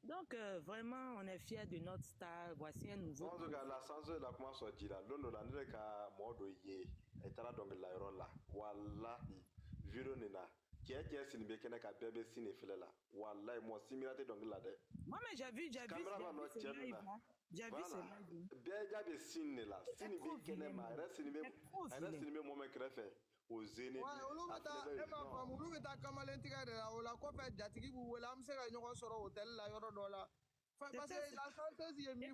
Donc, vraiment, on est fiers de notre star. Voici un nouveau. En tout cas, la sens de la commence à dire là, l'on a dit que mode yé, et t'as donc la là, wallahi, vironina, qui est signé qu'elle n'a qu'à bébé signé fait là, wallahi, moi, similarité donc là de. Moi, mais j'ai vu ce live là. J'ai vu ce live. Bien, j'ai signé là, signé qu'elle n'est pas, elle a signé moi, mais fait. Aux aînés. Ouais, on va comme l'intégrer là, la copie d'Atiki ou l'Amsel à une sur hôtel, la Yorodola. Parce que la chanteuse y est mis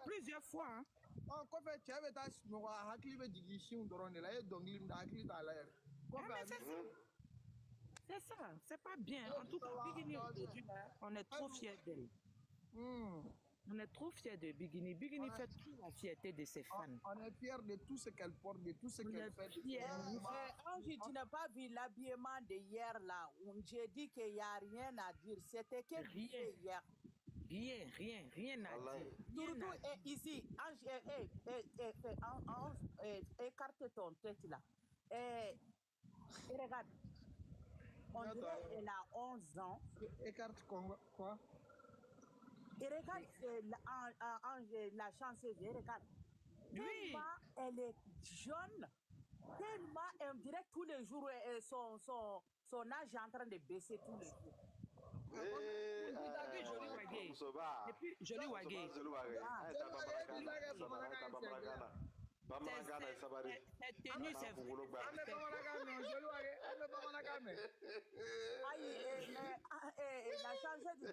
plusieurs fois. En copie, tu avais ta smoa, Hakli de Digition, Doronella, donc l'Imdakli à l'air. C'est ça, c'est pas bien. En tout cas, Bigini, on est trop fiers d'elle. On est trop fiers de Bigini. Bigini fait toute la fierté de ses fans. On est fiers de tout ce qu'elle porte, de tout ce qu'elle fait. Ange, tu n'as pas vu l'habillement de hier là. J'ai dit qu'il n'y a rien à dire. C'était que hier. Rien à dire. Surtout ici, Ange, écarte ton tête là. Et regarde. On dirait qu'elle a 11 ans. Écarte quoi? Et regarde la chanceuse, regarde. Oui. Tellement elle est jeune, tellement on dirait tous les jours son âge est en train de baisser tous les jours. Jolie Wagé. Et puis, Jolie Wagé. Cette tenue, c'est la chanceuse de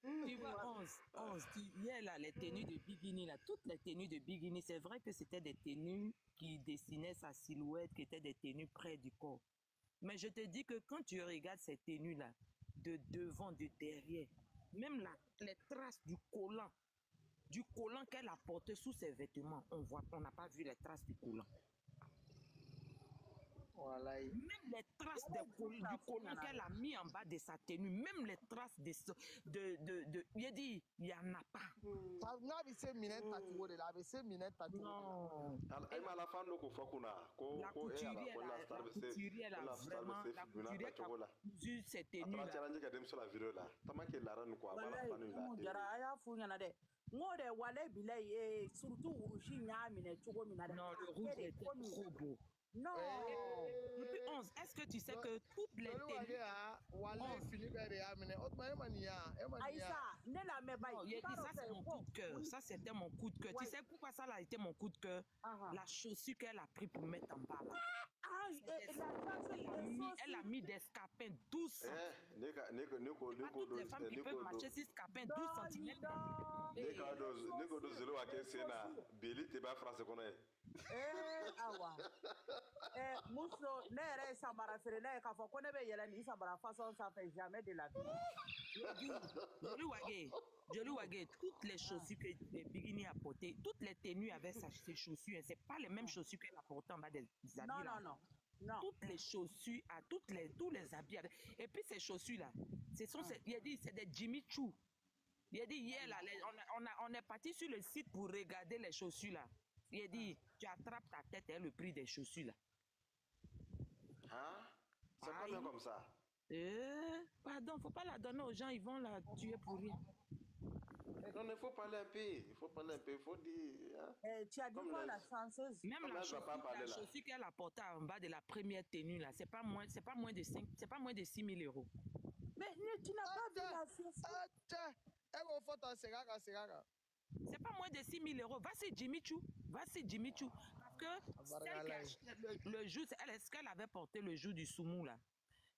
Tu vois, 11, hier là, les tenues de Bigini, là, toutes les tenues de Bigini, c'est vrai que c'était des tenues qui dessinaient sa silhouette, qui étaient des tenues près du corps. Mais je te dis que quand tu regardes ces tenues-là, de devant, de derrière, même là, les traces du collant qu'elle a porté sous ses vêtements, on n'a pas vu les traces du collant. Voilà. Même les traces du colon qu'elle a mis en bas de sa tenue, même les traces il a dit, il n'y en a pas. Non. la fin de la couturière, la couturière qui a cousu cette tenue là. Moi, de Wale Bilay, surtout Rougi Yamine, Chogomina. Non, le rouge était trop beau. Non. Depuis 11, est-ce que tu sais que toutes les tenues... Ça c'est mon coup de cœur. Ça c'était mon coup de cœur. Tu sais pourquoi ça a été mon coup de cœur? La chaussure qu'elle a pris pour mettre en bas là. Elle a mis des scapins 12 cm. Pas toutes les femmes qui peuvent marcher 6 scapins 12 cm. Awa. Mousso, n'est Samara Ferele, Kafo, Konebe Yelani, Samara façon, ça fait jamais de la vie. Jolie Wagé, toutes les chaussures que Bikini a portées, toutes les tenues avec ses chaussures, c'est pas les mêmes chaussures qu'elle a portées en bas des habits. Non. Toutes les chaussures, tous les habits. Et puis ces chaussures-là, il a dit, c'est des Jimmy Choo. Il a dit, hier, là, on est parti sur le site pour regarder les chaussures-là. Il a dit, tu attrapes ta tête et le prix des chaussures-là. Hein? C'est pas bien comme ça. Pardon, faut pas la donner aux gens, ils vont la tuer pour rien. Non, il faut parler un peu. Il faut dire. Hein? Tu as dit quoi, la chanceuse? Même la chaussure qu'elle a portée en bas de la première tenue, là, c'est pas moins de 6 000 euros. Mais tu n'as pas vu la chaussure? C'est pas moins de 6 000 euros. Va chez Jimmy Choo. Parce que celle qui a acheté le jour, ce qu'elle avait porté le jour du Soumou, là.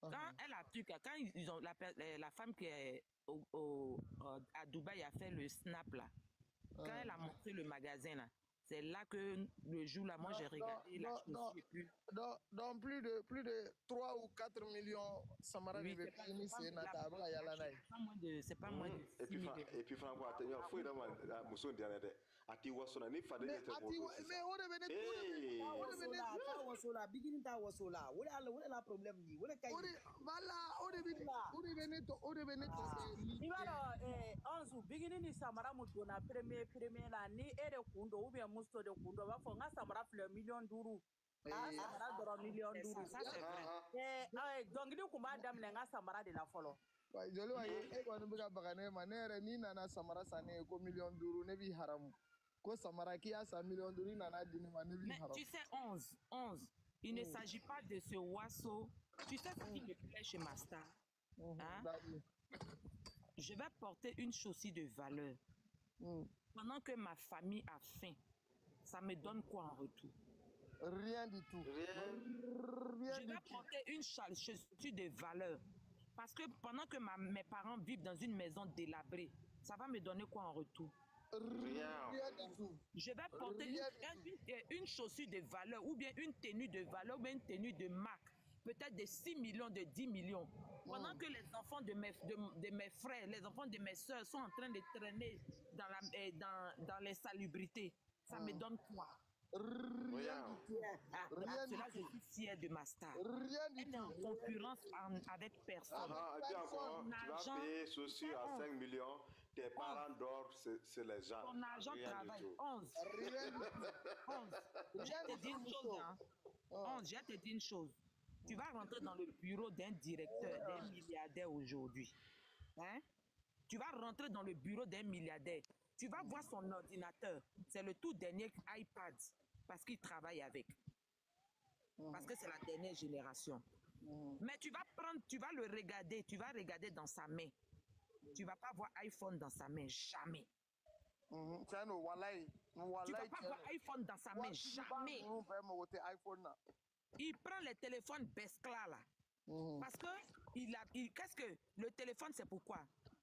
Quand elle a pu, quand ils ont la femme qui est à Dubaï a fait le snap, là. Quand elle a montré le magasin, là. C'est là que le jour là, moi j'ai regardé la chaussure et puis... Dans plus de 3 ou 4 millions, Samara oui, c'est pas moins de 6 000 euros. Et puis Franco, il faut y avoir la mousson derrière. Ati wasona ni fade mais on la problème ni voilà Anzu bigini ni Samara mudona premier la ni ere kundo ou bien musto de kundo va fonga Samara fleur million d'euros. Samara doro million d'euros. Ça c'est vrai. Donc ni kuma damne nga Samara de la folo. Joli wa e ko nbuga bagane manere ni nana Samara sane ko million d'euros ne bi haramu. Ko Samara qui a 100 millions d'euros nana dini ne bi haramu. Mais tu sais 11, il ne s'agit pas de ce oiseau. Tu sais ce qui me plaît chez Master. Hein? Je vais porter une chaussure de valeur. Pendant que ma famille a faim, ça me donne quoi en retour? Rien du tout. Je vais porter une chaussure de valeur. Parce que pendant que mes parents vivent dans une maison délabrée, ça va me donner quoi en retour? Rien du tout. Je vais porter une chaussure de valeur, ou bien une tenue de valeur, ou bien une tenue de marque. Peut-être de 6 millions, de 10 millions. Pendant que les enfants de mes frères, les enfants de mes soeurs sont en train de traîner dans les salubrités. Ça me donne quoi? Rien du tout. Cela, je suis fière de ma star. Elle est en concurrence avec personne. Et puis encore, tu vas payer ceci à 5 millions. Tes parents dorment, c'est les gens. Ton argent travaille. 11. Je vais te dire une chose. 11, je vais te dire une chose. Tu vas rentrer dans le bureau d'un directeur, d'un milliardaire aujourd'hui. Hein? Tu vas rentrer dans le bureau d'un milliardaire. Tu vas voir son ordinateur. C'est le tout dernier iPad. Parce qu'il travaille avec. Parce que c'est la dernière génération. Mais tu vas le regarder. Tu vas regarder dans sa main. Tu ne vas pas voir iPhone dans sa main. Jamais. Tu ne vas pas voir iPhone dans sa main. Jamais. Il prend les téléphones Bescla là. Parce que qu'est-ce que le téléphone, c'est pourquoi?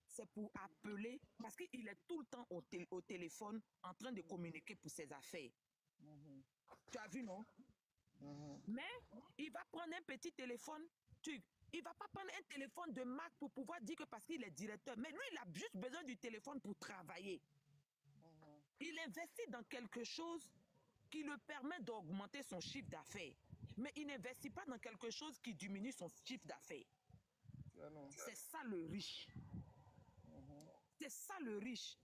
C'est pour appeler, parce qu'il est tout le temps au téléphone en train de communiquer pour ses affaires. Tu as vu, non? Mais il va prendre un petit téléphone. Il ne va pas prendre un téléphone de marque pour pouvoir dire que parce qu'il est directeur. Mais lui, il a juste besoin du téléphone pour travailler. Il investit dans quelque chose qui le permet d'augmenter son chiffre d'affaires. mais il n'investit pas dans quelque chose qui diminue son chiffre d'affaires. C'est ça le riche. C'est ça le riche.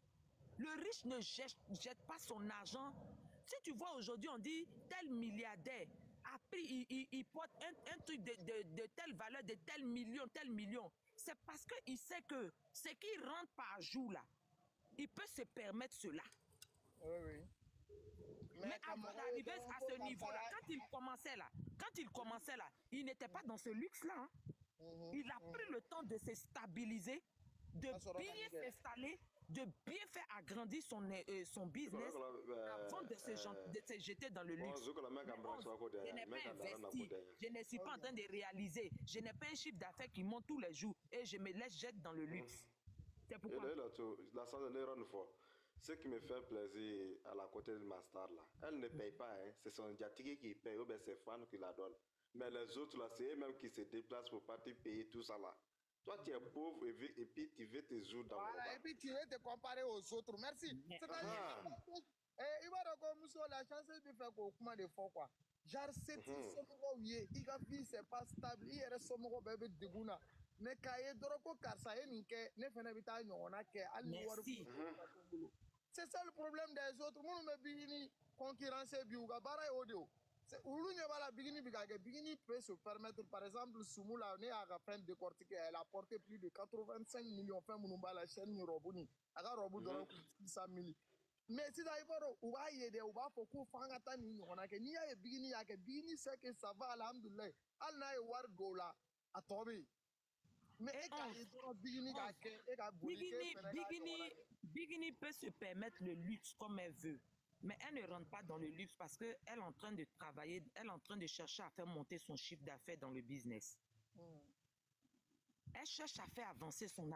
Le riche ne jette pas son argent. Si tu vois aujourd'hui, on dit tel milliardaire a pris, il porte un truc de telle valeur, de tel million. C'est parce qu'il sait que ce qu'il rentre par jour là, il peut se permettre cela. Oui. Mais avant d'arriver à ce niveau-là, quand il commençait là, il n'était pas dans ce luxe-là. Hein. Il a pris le temps de se stabiliser, de bien s'installer, de bien faire agrandir son business avant de se jeter dans le luxe. Je n'ai pas investi, je ne suis pas en train de réaliser, je n'ai pas un chiffre d'affaires qui monte tous les jours et je me laisse jeter dans le luxe. C'est pourquoi. Ce qui me fait plaisir à la côté de ma star là, elle ne paye pas, hein. C'est son diatique qui paye, ou bien c'est fans qui la donnent. Mais les autres là, c'est eux-mêmes qui se déplacent pour partir payer tout ça là. Toi, tu es pauvre et puis tu veux te jouer dans voilà, et puis tu veux te comparer aux autres. Merci. C'est-à-dire, il va recommencer la chance de faire comment de fois quoi. Genre, c'est il a vie, c'est pas stable. Il reste son mot bébé de Gouna. Mais quand il y a d'autres cas, ça y est, ne fait pas de c'est ça le problème des autres. Moi, je me concurrence biuga bara audio. C'est où n'y a pas la bigini peut se permettre, par exemple, Soumoula, on est à la fin de décortiquer, elle a porté plus de 85 millions de femmes la chaîne Robuni. Elle a robu de 600 000. Mais si d'ailleurs, on va y aider, on va faut qu'on fasse attention. On a que ni à bigini, c'est que ça va, alhamdoulilah. Elle n'a eu war gola à tomber. Mais Bigini peut se permettre le luxe comme elle veut, mais elle ne rentre pas dans le luxe parce qu'elle est en train de travailler, elle est en train de chercher à faire monter son chiffre d'affaires dans le business. Elle cherche à faire avancer son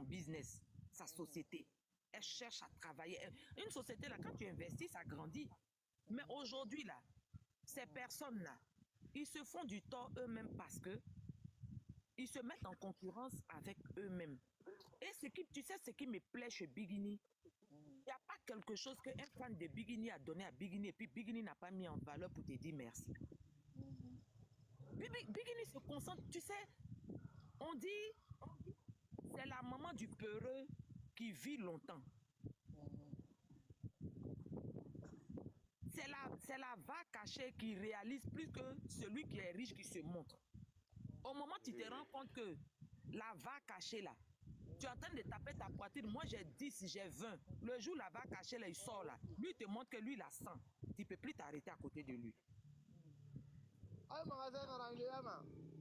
business, sa société. Elle cherche à travailler. Une société, là, quand tu investis, ça grandit. Mais aujourd'hui, là, ces personnes-là, ils se font du tort eux-mêmes parce que ils se mettent en concurrence avec eux-mêmes. Et tu sais ce qui me plaît chez Bigini, il n'y a pas quelque chose qu'un fan de Bigini a donné à Bigini et puis Bigini n'a pas mis en valeur pour te dire merci. Bigini se concentre, tu sais, on dit, c'est la maman du peureux qui vit longtemps. C'est la vache cachée qui réalise plus que celui qui est riche qui se montre. Au moment où tu te rends compte que la vache cachée là, tu es en train de taper ta poitrine, moi j'ai 10, j'ai 20. Le jour où la vache cachée là, il sort là, lui il te montre que lui il a 100. Tu ne peux plus t'arrêter à côté de lui.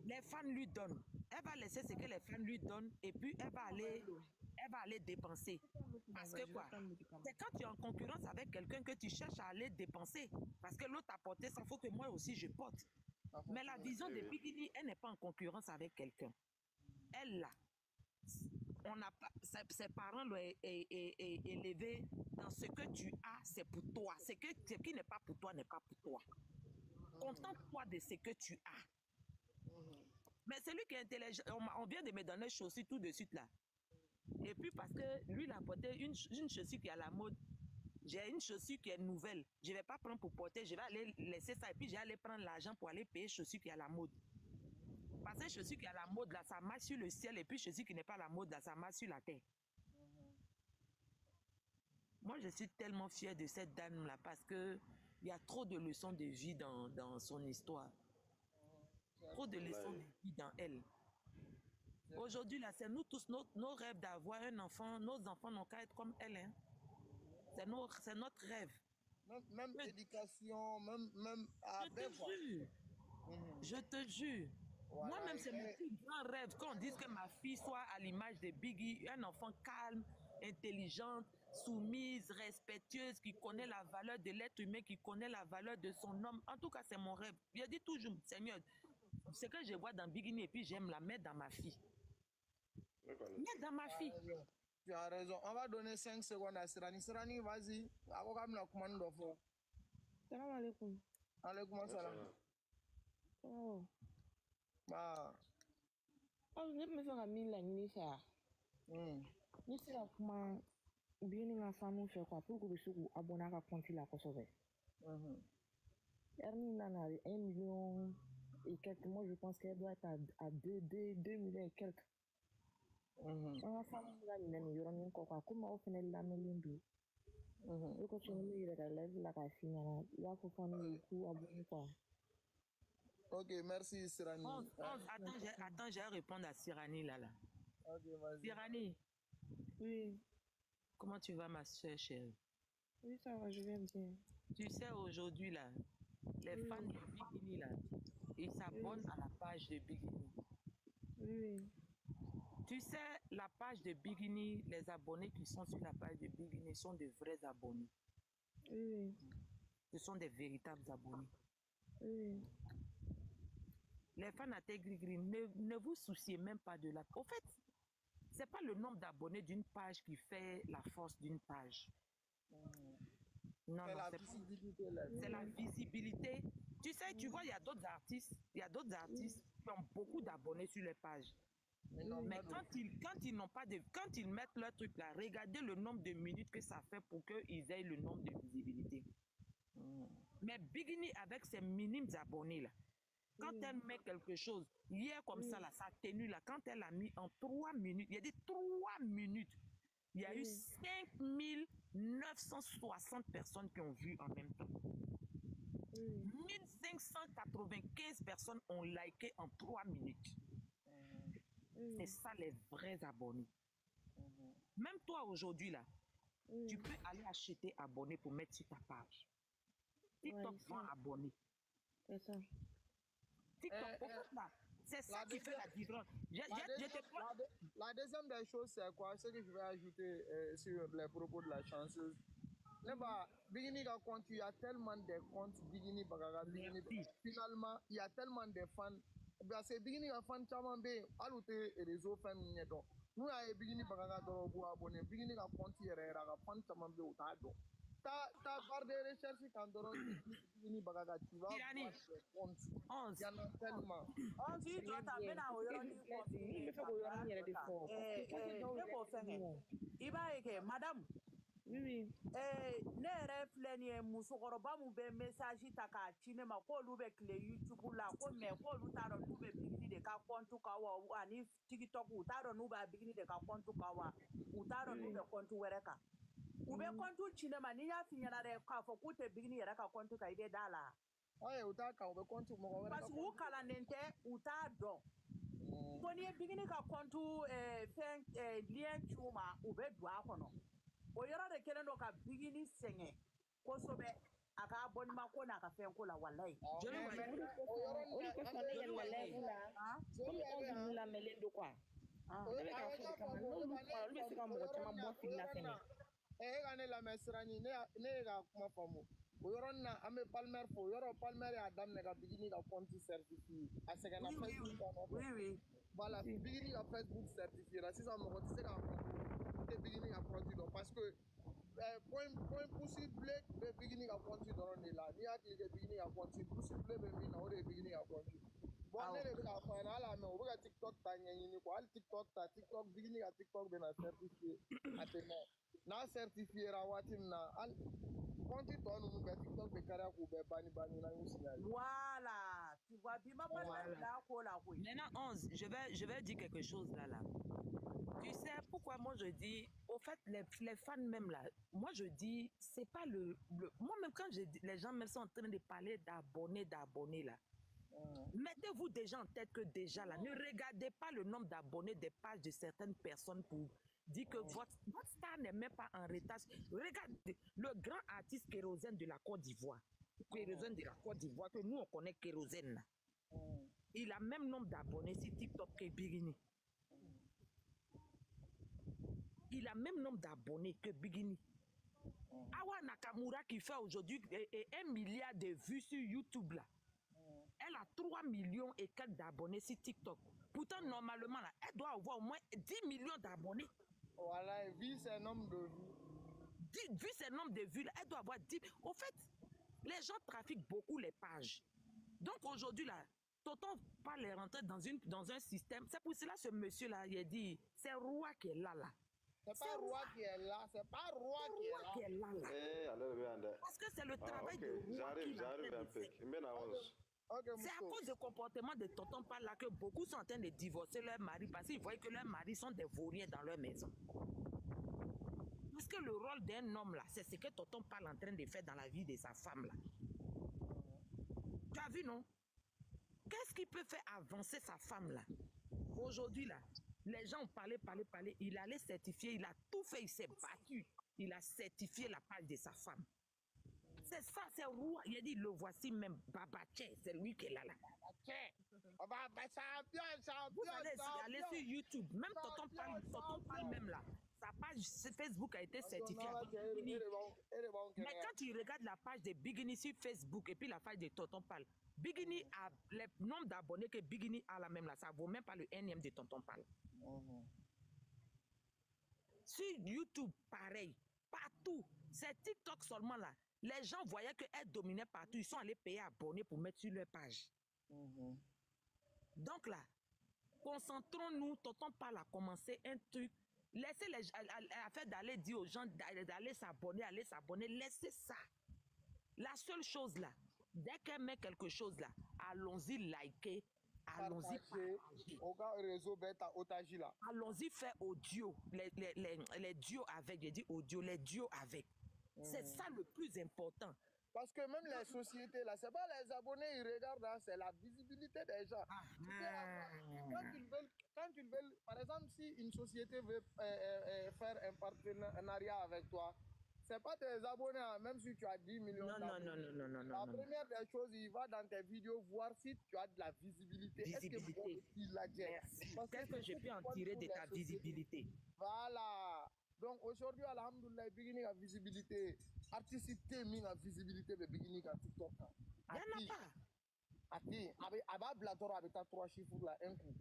Les fans lui donnent. Elle va laisser ce que les fans lui donnent et puis elle va aller dépenser. Parce que quoi? C'est quand tu es en concurrence avec quelqu'un que tu cherches à aller dépenser. Parce que l'autre a porté ça, il faut que moi aussi je porte. Mais la vision de Bigini, elle n'est pas en concurrence avec quelqu'un. Elle là, ses parents l'ont élevé dans ce que tu as, c'est pour toi. Ce qui n'est pas pour toi n'est pas pour toi. Contente-toi de ce que tu as. Mais celui qui est intelligent, on vient de me donner chaussure tout de suite là. Et puis parce que lui, il a porté une chaussure qui est à la mode. J'ai une chaussure qui est nouvelle. Je ne vais pas prendre pour porter, je vais aller laisser ça et puis je vais aller prendre l'argent pour aller payer chaussure qui est à la mode. Parce que chaussure qui est à la mode là, ça marche sur le ciel et puis chaussure qui n'est pas à la mode là, ça marche sur la terre. Moi, je suis tellement fière de cette dame là parce qu'il y a trop de leçons de vie dans son histoire. Trop de leçons de vie dans elle. Aujourd'hui là, c'est nous tous nos rêves d'avoir un enfant. Nos enfants n'ont qu'à être comme elle. Hein. C'est notre rêve. Même éducation, même avec Je te jure. Voilà. Moi-même, c'est mon plus grand rêve qu'on dise que ma fille soit à l'image de Biggie, un enfant calme, intelligente, soumise, respectueuse, qui connaît la valeur de l'être humain, qui connaît la valeur de son homme. En tout cas, c'est mon rêve. Je dis toujours, Seigneur, ce que je vois dans Biggie et puis j'aime la mettre dans ma fille. Mettre dans ma fille. Tu as raison. On va donner 5 secondes à Sirani. Sirani, vas-y. Salam alaikum. Alaikum salam. Oh. Bah. Oh, je me fais un mille à Nisa. Ni sais comment bien la famille fait quoi pour que vous abonnez à compte la Kosovo. Ernie Nana, 1 million et quelques. Moi, je pense qu'elle doit être à 2 millions et quelques. An ka femme la minɛ nin yɔrɔnin kɔ quoi komi aw fɛnɛ lamɛnlen don o ka sɔrɔ ne yɛrɛ ka live la k'a f'i ɲɛna i b'a fɔ fɔ ne ye k'u abonné quoi. Ok, merci Sirani. Attends, je vais répondre à Sirani là. Ok, vas-y. Sirani. Oui. Comment tu vas ma soeur chérie? Oui, ça va, je vais bien. Tu sais aujourd'hui là, les fans de Bikini là, ils s'abonnent à la page de Bikini. Oui. Tu sais, la page de Bikini, les abonnés qui sont sur la page de Bikini sont de vrais abonnés. Oui. Ce sont des véritables abonnés. Oui. Les fans à Gris, ne vous souciez même pas de la... Au fait, c'est pas le nombre d'abonnés d'une page qui fait la force d'une page. Non, c'est la visibilité. Tu sais, tu vois, il y a d'autres artistes qui ont beaucoup d'abonnés sur les pages. Mais quand ils n'ont pas de... Quand ils mettent leur truc là, regardez le nombre de minutes que ça fait pour qu'ils aient le nombre de visibilité. Mais Bikini, avec ses minimes abonnés là, quand elle met quelque chose, hier comme ça, là, sa tenue là, quand elle a mis en 3 minutes, il y a des 3 minutes, il y a eu 5960 personnes qui ont vu en même temps. 1595 personnes ont liké en 3 minutes. C'est ça les vrais abonnés. Même toi aujourd'hui là, tu peux aller acheter abonnés pour mettre sur ta page. TikTok vend abonnés. C'est ça. TikTok, c'est ça qui fait la différence. La deuxième des choses, c'est quoi? Ce que je vais ajouter sur les propos de la chanceuse. Bikini ka compte, il y a tellement de comptes Bikini Bagaga, Bikini. Finalement, il y a tellement de fans. Parce que Bikini ka fans chaman be, alute réseau fan minye don. Nous a Bikini Bagaga dorobu abonné. Bikini ka compte yere ka fans chaman be uta don. Ta barre de recherche quand Bikini Bagaga, tu vas voir les comptes. Il y en a tellement. Si toi t'as bien à madame. Oui. Ne yɛrɛ filɛ nin ye musokɔrɔba mun bɛ message ta k'a ci ne ma k'olu bɛ tile YouTube la ko mais k'olu t'a dɔn n'u bɛ Bikini de ka compte kan wa ani TikTok u t'a dɔn n'u b'a Bikini de ka compte kan wa u t'a dɔn n'u bɛ compte wɛrɛ kan u bɛ compte ci ne ma n'i y'a f'i ɲɛna dɛ k'a fɔ k'u tɛ Bikini yɛrɛ ka compte kan i bɛ da la. U t'a kan u bɛ compte mɔgɔ wɛrɛ kan. Parce que u kalannen tɛ u t'a dɔn. Ko n'i ye Bikini ka compte fɛn lien ci u ma u bɛ don a kɔnɔ. O yɔrɔ de kelen don ka Bikini sɛgɛn kosɛbɛ a ka abonnement ko n'a ka fɛn ko la walayi. O de kosɔn ne yɛlɛla live la komi aw dun lamɛnlen don quoi. Ne bɛ k'a fɔ de kama n'olu kuma olu bɛ se ka mɔgɔ caman bɔ fili la fɛnɛ. E ka ne lamɛn Sirani ne ye ka kuma faamu o yɔrɔnin na an bɛ Palmer fo yɔrɔ Palmer y'a daminɛ ka Bikini ka compte certifié a sɛgɛnna Facebook kɔnɔ. Voilà Bikini ka Facebook certifié la sisan mɔgɔ tɛ se k'a fɔ tɛ Bikini ka compte dɔn parce que point possible bɛ Bikini ka compte dɔrɔn de la n'i y'a cliquer Bikini ka compte possible bɛ min na o de ye Bikini ka compte. Bon ne de bɛ k'a fɔ a ɲɛna hali a mɛn u bɛ ka TikTok ta ɲɛɲini quoi hali TikTok Bikini ka TikTok bɛ na certifié a tɛ mɛn n'a certifiera waati min na hali compte tɔ ninnu bɛɛ TikTok bɛ kariya k'u bɛɛ bani na y'u signalé. Voilà tu vois bi ma Palmer bila ko la koyi. Maintenant 11, je vais dire quelque chose là. Tu sais pourquoi moi je dis, au fait, les fans même là, moi je dis, c'est pas moi-même quand je dis, les gens même sont en train de parler d'abonnés là. Mettez-vous déjà en tête que déjà là, ne regardez pas le nombre d'abonnés des pages de certaines personnes pour dire que votre star n'est même pas en retard. Regardez, le grand artiste Kérosène de la Côte d'Ivoire, que nous on connaît Kérosène là. Il a même nombre d'abonnés sur TikTok que Bikini. Il a même nombre d'abonnés que Bikini. Awa Nakamura qui fait aujourd'hui 1 milliard de vues sur YouTube là. Elle a 3 millions et quelques d'abonnés sur TikTok. Pourtant, normalement, là, elle doit avoir au moins 10 millions d'abonnés. Voilà, vu ce nombre de vues. Vu ce nombre de vues là, elle doit avoir 10. Au fait, les gens trafiquent beaucoup les pages. Donc aujourd'hui là, Tonton pas les rentrer dans un système. C'est pour cela ce monsieur là, il a dit, c'est Roi qui est là. C'est pas roi qui est là, c'est pas roi qui est là. Parce que c'est le travail de roi j'arrive un peu. C'est à cause du comportement de tonton Pal là que beaucoup sont en train de divorcer leur mari parce qu'ils voient que leurs maris sont des vauriens dans leur maison. Parce que le rôle d'un homme là, c'est ce que tonton Pal est en train de faire dans la vie de sa femme là. Tu as vu, non? Qu'est-ce qui peut faire avancer sa femme là? Aujourd'hui là, les gens ont parlé, il allait certifier, il a tout fait, il s'est battu. Il a certifié la page de sa femme. C'est ça, c'est roi. Il a dit, le voici même, Babaché, c'est lui qui est là. Vous allez sur YouTube, même tonton Pal même là. Sa page Facebook a été certifiée. Mais quand tu regardes la page de Bigini sur Facebook et puis la page de Tonton Pal, Bigini a le nombre d'abonnés que Bigini a la même là, ça vaut même pas le NM de Tonton Pal. Sur YouTube, pareil, partout, c'est TikTok seulement là. Les gens voyaient qu'elle dominait partout, ils sont allés payer abonnés pour mettre sur leur page. Donc là, concentrons-nous, Tonton Pal a commencé un truc. Laissez les affaire d'aller dire aux gens d'aller s'abonner, laissez ça. La seule chose là, dès qu'elle met quelque chose là, allons-y liker, allons-y partager. Allons-y faire audio, les duos avec, j'ai dit audio, les duos avec. C'est ça le plus important. Parce que même les sociétés, là, c'est pas les abonnés, ils regardent, hein, c'est la visibilité des gens. Quand ils veulent, par exemple, si une société veut faire un partenariat avec toi, c'est pas tes abonnés, hein, même si tu as 10 millions d'abonnés. Non. La première des choses, il va dans tes vidéos voir si tu as de la visibilité. Est-ce que qu'est-ce que je peux en tirer de ta visibilité? Voilà. Donc aujourd'hui, alhamdoulilah, Bigini a visibilité. Artistique mis la visibilité de Bigini à TikTok. Il n'y en a pas. Avec 3 chiffres là, un coup.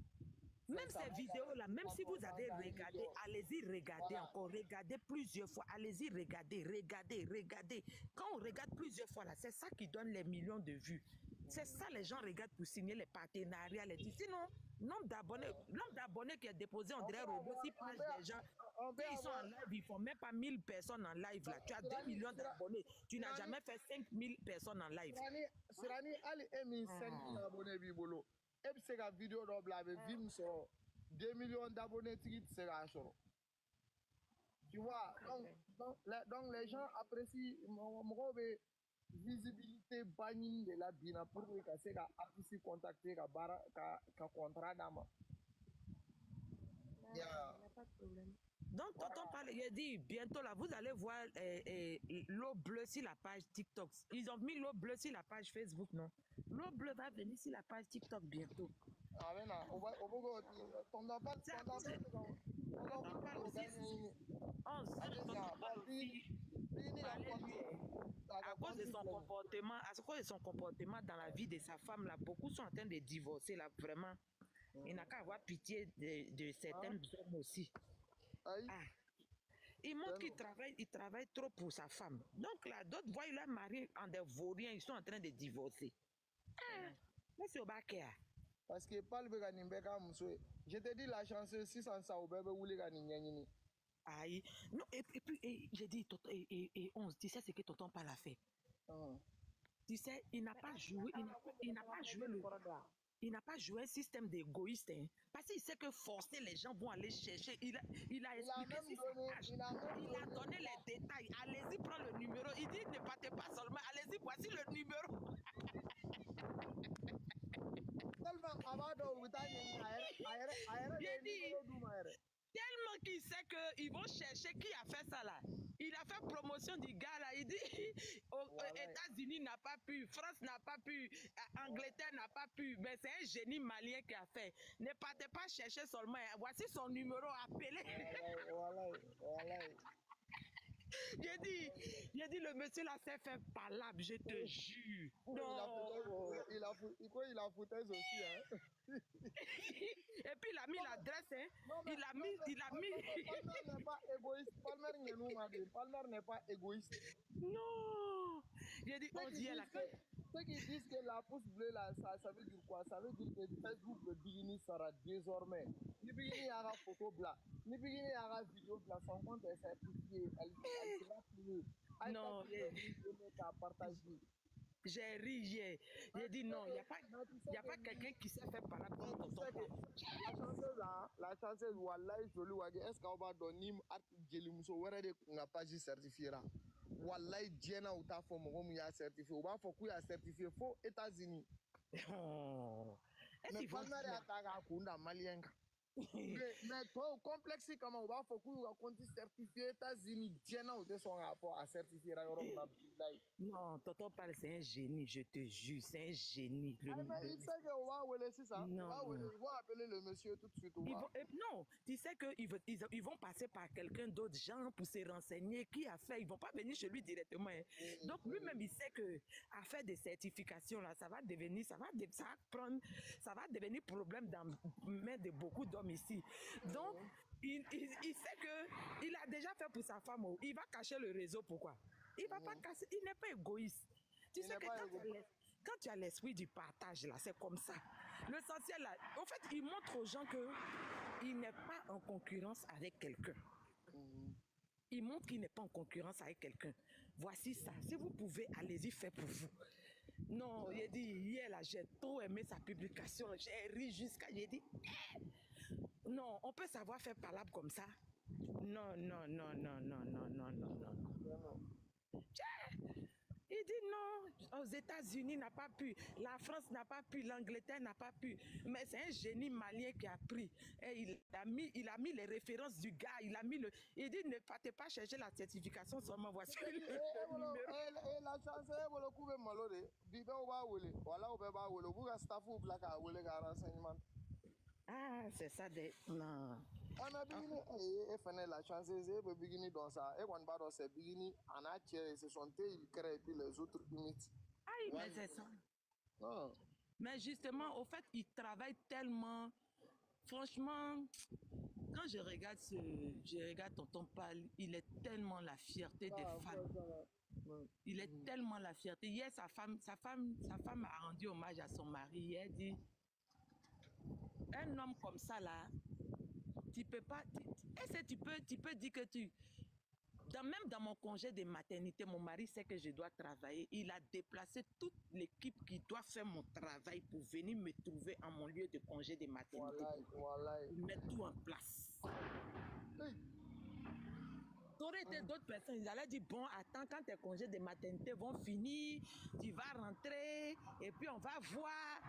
Même ces vidéos-là, même si vous avez regardé, allez-y regarder encore, regardez plusieurs fois, allez-y regardez. Quand on regarde plusieurs fois là, c'est ça qui donne les millions de vues. C'est ça les gens regardent pour signer les partenariats, sinon, nombre d'abonnés qui est déposé, on dirait robot, si page des gens, ils sont en live, ils font même pas 1000 personnes en live là. Tu as 2 millions d'abonnés, tu n'as jamais fait 5000 personnes en live. Sirani, allez, 5000 abonnés, bibolo. Et c'est la vidéo d'Oblave, Vim sur 2 millions d'abonnés, c'est la chose. Tu vois, donc les gens apprécient mon visibilité bannie de la bina pour que c'est la artiste contacter ka contrat d'ama. Il n'y a pas de problème. Donc, tonton Pal, il a dit, bientôt là, vous allez voir l'eau bleue sur la page TikTok. Ils ont mis l'eau bleue sur la page Facebook, non? L'eau bleue va venir sur la page TikTok bientôt. Ah, mais non, on va tonton Pal aussi. 11. À cause de son comportement dans la vie de sa femme, là, beaucoup sont en train de divorcer, là, vraiment. Il n'a qu'à avoir pitié de certains hommes aussi. Il montre qu'il travaille trop pour sa femme. Donc là, d'autres voient leur mari en des vauriens, ils sont en train de divorcer. Monsieur Obakia. Parce que je te dis la chance, si sans ça, au bébé, vous aïe. Non, et puis, j'ai dit, tu sais ce que tonton Pal a fait. Tu sais, il n'a pas joué, il n'a pas joué un système d'égoïste, hein, parce qu'il sait que forcer les gens vont aller chercher. Il a expliqué il a donné les détails. Allez-y, prends le numéro. Il dit, ne partez pas seulement. Allez-y, voici le numéro. J'ai dit, tellement qu'il sait qu'ils vont chercher qui a fait ça là. Il a fait promotion du gars là. Il dit États-Unis n'a pas pu, France n'a pas pu, Angleterre n'a pas pu. Mais c'est un génie malien qui a fait. Ne partez pas chercher seulement. Voici son numéro, appelez. J'ai dit, le monsieur là s'est fait palabre, je te jure. Non. Il a foutu aussi, hein. Et puis il a mis l'adresse, hein. Il a mis. Palmer n'est pas égoïste. Palmer n'est pas égoïste. Non. J'ai dit, on dit, ceux qui disent que la pouce bleue, là, ça veut dire quoi? Ça veut dire que Facebook, le Bigini sera désormais. Le Bigini aura photo blanc. Le Bigini aura vidéo blanc. Son compte est certifié. Elle sera plus. Non, à partager. j'ai ri hier. J'ai dit non, il n'y a pas quelqu'un qui sait faire par là comme tonton. La chanceuse, wallahi, joli wage. Est-ce qu'on va donner un jelimuso where de n'a pas certifié là? Wallahi, Diana ou ta forme, on y a certifié. On va faire qu'il y a certifié. Faut États-Unis. Mais pas mal à ta kunda malien. Mais toi, complexe, comment on va faire qu'il y a compte certifié États-Unis. Diana ou de son rapport à certifier la Europe. Non, tonton parle, c'est un génie, je te jure, c'est un génie. Mais il sait qu'on va ouler, c'est ça. Non. On va appeler le monsieur tout de suite. Non, tu sais qu'ils vont passer par quelqu'un d'autre, genre, pour se renseigner qui a fait. Ils ne vont pas venir chez lui directement. Hein. Donc, lui-même, il sait qu'à faire des certifications, là, ça va devenir problème dans les mains de beaucoup d'hommes ici. Donc, il sait qu'il a déjà fait pour sa femme. Il va cacher le réseau. Pourquoi? Il va pas casser. Il n'est pas égoïste. Tu sais que quand tu as l'esprit du partage, là, c'est comme ça. L'essentiel, là, en fait, il montre aux gens qu'il n'est pas en concurrence avec quelqu'un. Il montre qu'il n'est pas en concurrence avec quelqu'un. Voici ça. Si vous pouvez, allez-y, faites pour vous. Non, il a dit, hier, là, j'ai trop aimé sa publication. J'ai ri jusqu'à... J'ai dit, non, on peut savoir faire palabre comme ça. Non. Il dit non, aux États-Unis n'a pas pu, la France n'a pas pu, l'Angleterre n'a pas pu. Mais c'est un génie malien qui a pris. Et il a mis les références du gars, il dit ne partez pas chercher la certification seulement, voici le numéro. Et la chance est pour le coup de malheur. Bibe ou ba wole, voilà ou ba wole, vous ga staff ou black à wole ga renseignement. Ah, c'est ça des... Non. On a beginné, et fait la chance, c'est pour beginner dans ça. Et quand on va dans ce beginning, on a tiré, c'est son thé, il crée, puis les autres imitent. Ah, mais c'est ça. Oh. Mais justement, au fait, il travaille tellement... Franchement, quand je regarde tonton Pal, il est tellement la fierté des femmes. Il est tellement la fierté. Hier, sa femme a rendu hommage à son mari. Elle dit, un homme comme ça là, tu peux pas. Est-ce que tu peux dire que même dans mon congé de maternité, mon mari sait que je dois travailler. Il a déplacé toute l'équipe qui doit faire mon travail pour venir me trouver en mon lieu de congé de maternité. Voilà. Il met tout en place. T'aurais été d'autres personnes, ils allaient dire, bon, attends, quand tes congés de maternité vont finir, tu vas rentrer, et puis on va voir.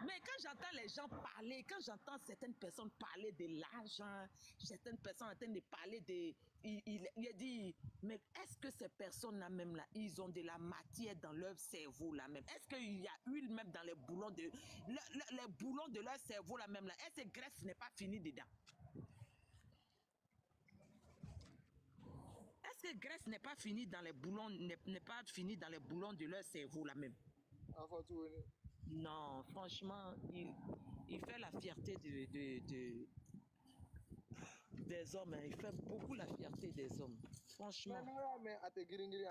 Mais quand j'entends les gens parler, quand j'entends certaines personnes parler de l'argent, certaines personnes en train de parler de... Il a dit, mais est-ce que ces personnes-là même là, ils ont de la matière dans leur cerveau là même? Est-ce qu'il y a huile même dans les boulons les boulons de leur cerveau là même là? Est-ce que graisse n'est pas finie dedans? Est-ce que graisse n'est pas finie dans les boulons, n'est pas finie dans les boulons de leur cerveau là même? Non, franchement, il fait la fierté des hommes. Hein. Il fait beaucoup la fierté des hommes. Franchement. Mais à te gringiri,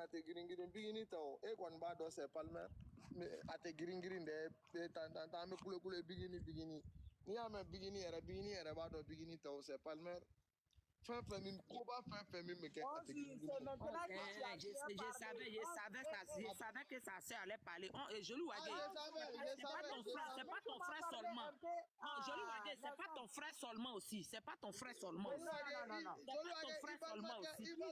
bigini tao. Et quand on va dans ces palmes, mais à te gringiri, t'as me coule bigini. Ni à me bigini, elle va dans bigini tao, c'est palme. Je savais que sa soeur allait parler. Je lui ai dit, c'est pas ton frère seulement. Je lui ai dit, c'est pas ton frère seulement aussi. C'est pas ton frère seulement aussi. Non. C'est pas ton frère seulement aussi. Je lui ai dit,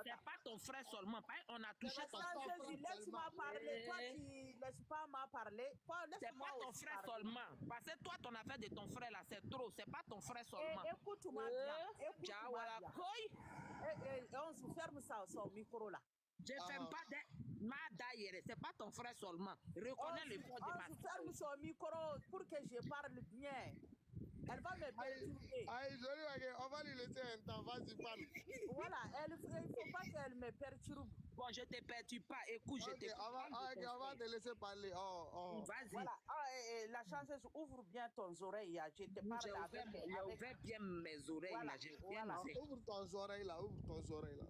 c'est pas ton frère seulement. On a touché ton frère. Laisse-moi parler. Toi, tu laisses pas moi parler. C'est pas ton frère seulement. Parce que toi, ton affaire de ton frère là, c'est trop, c'est pas ton frère seulement. Écoute-moi on se ferme ça, son micro là. Je ne ferme pas d'ailleurs, c'est pas ton frère seulement. Reconnais le fond de ma soeur. On se ferme son micro pour que je parle bien. Elle va me perturber. On va lui laisser un temps, vas-y, parle. Voilà, il ne faut pas qu'elle me perturbe. Bon, je ne te perturbe pas. Écoute, je te on va te laisser parler. Vas-y. Voilà. la chanceuse, ouvre bien ton oreille. Je te parle avec... J'ai ouvert bien mes oreilles. Voilà, Voilà. Ouvre ton oreille là, ouvre ton oreille là.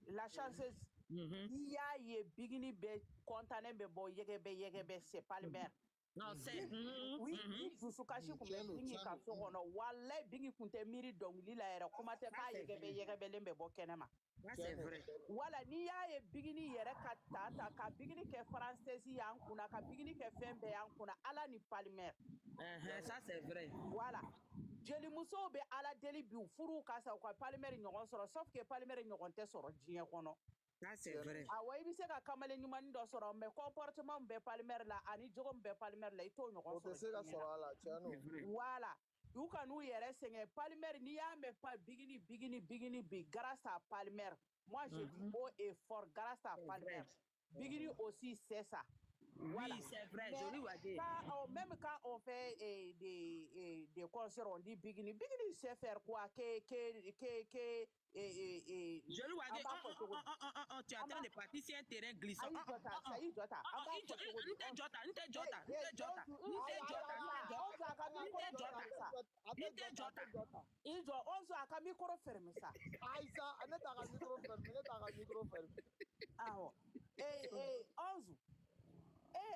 La chanceuse, il y a ye bigini be kontanen be bo yegebe c'est pas le maire. Non, c'est... Oui, Zusukashi kumbe bingi ka so kono wallahi bingi kunte miri dongli la era kuma te pa yegebe lembe bo kenema. C'est vrai. Voilà, ni ya ye bigini yere ka tata ka bigini ke française yan kuna ka bigini ke fembe yan kuna ala ni palmer. Ça c'est vrai. Voilà. Jeli muso be ala deli bi furu ka sa ko palmer ñogon soro sauf que palmer ñogon te soro jiye kono. Ça c'est vrai. Ah ouais, il se ka kamale ñumani do soro mais comportement be palmer la ani jogom be palmer la ito ñogon soro. Se ka soro la tiano. Voilà. You can nous yere senge palmer ni ya me pas bigini big grâce à palmer. Moi je dis haut et fort grâce à palmer. Bigini aussi c'est ça. Voilà. Oui, c'est vrai, joli Wagé. Même quand on fait des concerts, on dit bigini c'est faire quoi? Joli Wagé, tu es en train de partir sur un terrain glissant.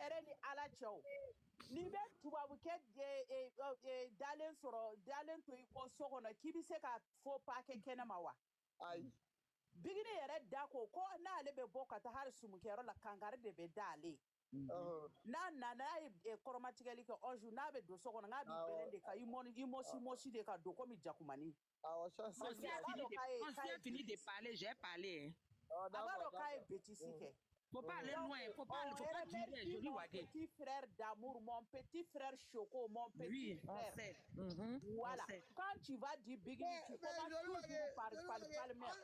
Ereni ala chao ni be tubabu ke dalen soro dalen to iko sokono kibi se ka fo pake kenema wa ay bigini yere dako ko na ale be bokata har sumukero la kangare de be dale na e koromatikeli ke onju na be do sokono nga bi belende ka imosi de ka do ko mi jakumani on s'est fini de parler, j'ai parlé. D'abord kai betisi ke faut pas aller loin, faut pas dire joli Wagé. Mon petit frère d'amour, mon petit frère Choco, mon petit frère. On sait. Voilà. Quand tu vas dire Biggie, tu commences toujours par le maire.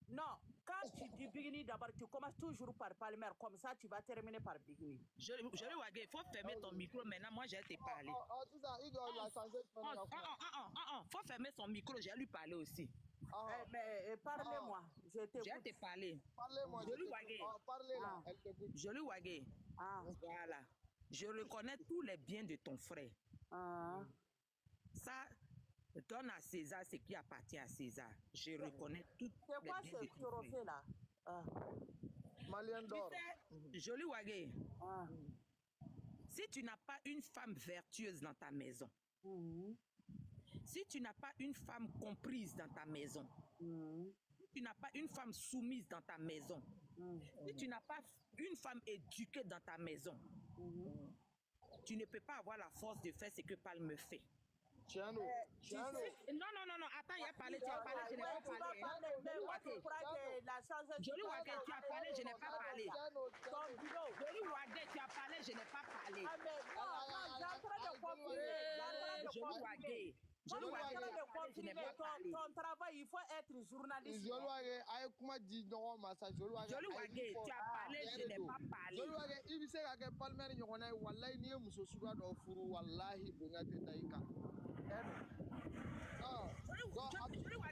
Non, quand tu dis Biggie d'abord, tu commences toujours par le maire. Comme ça, tu vas terminer par Biggie. Joli Wagé, il faut fermer ton micro maintenant. Moi, j'ai été parler. Faut fermer son micro, j'ai lui parler aussi. Mais parlez-moi, je t'écoute. J'ai te parler. Parlez-moi, Joli Wagé. Parlez-là, elle t'écoute. Joli Wagé. Voilà. Je reconnais tous les biens de ton frère. Ça, donne à César ce qui appartient à César. Je reconnais tous les biens de ton frère. C'est quoi ce trophée là? Malien d'or. Joli Wagé. Si tu n'as pas une femme vertueuse dans ta maison, si tu n'as pas une femme comprise dans ta maison, si tu n'as pas une femme soumise dans ta maison, si tu n'as pas une femme éduquée dans ta maison, tu ne peux pas avoir la force de faire ce que Palme fait. Tiano. Non, attends, il a parlé, tu as parlé, je n'ai pas parlé. Joli Wagé, tu as parlé, je n'ai pas parlé. Joli Wagé, tu as parlé, je n'ai pas parlé. Joli Wagé. Ton travail, il faut être journaliste. Joli Wagé, tu as parlé, je n'ai pas parlé. Joli Wagé, il sait que Palmer Nyona, wallahi, ni muso suga do furu, wallahi, bongate taika.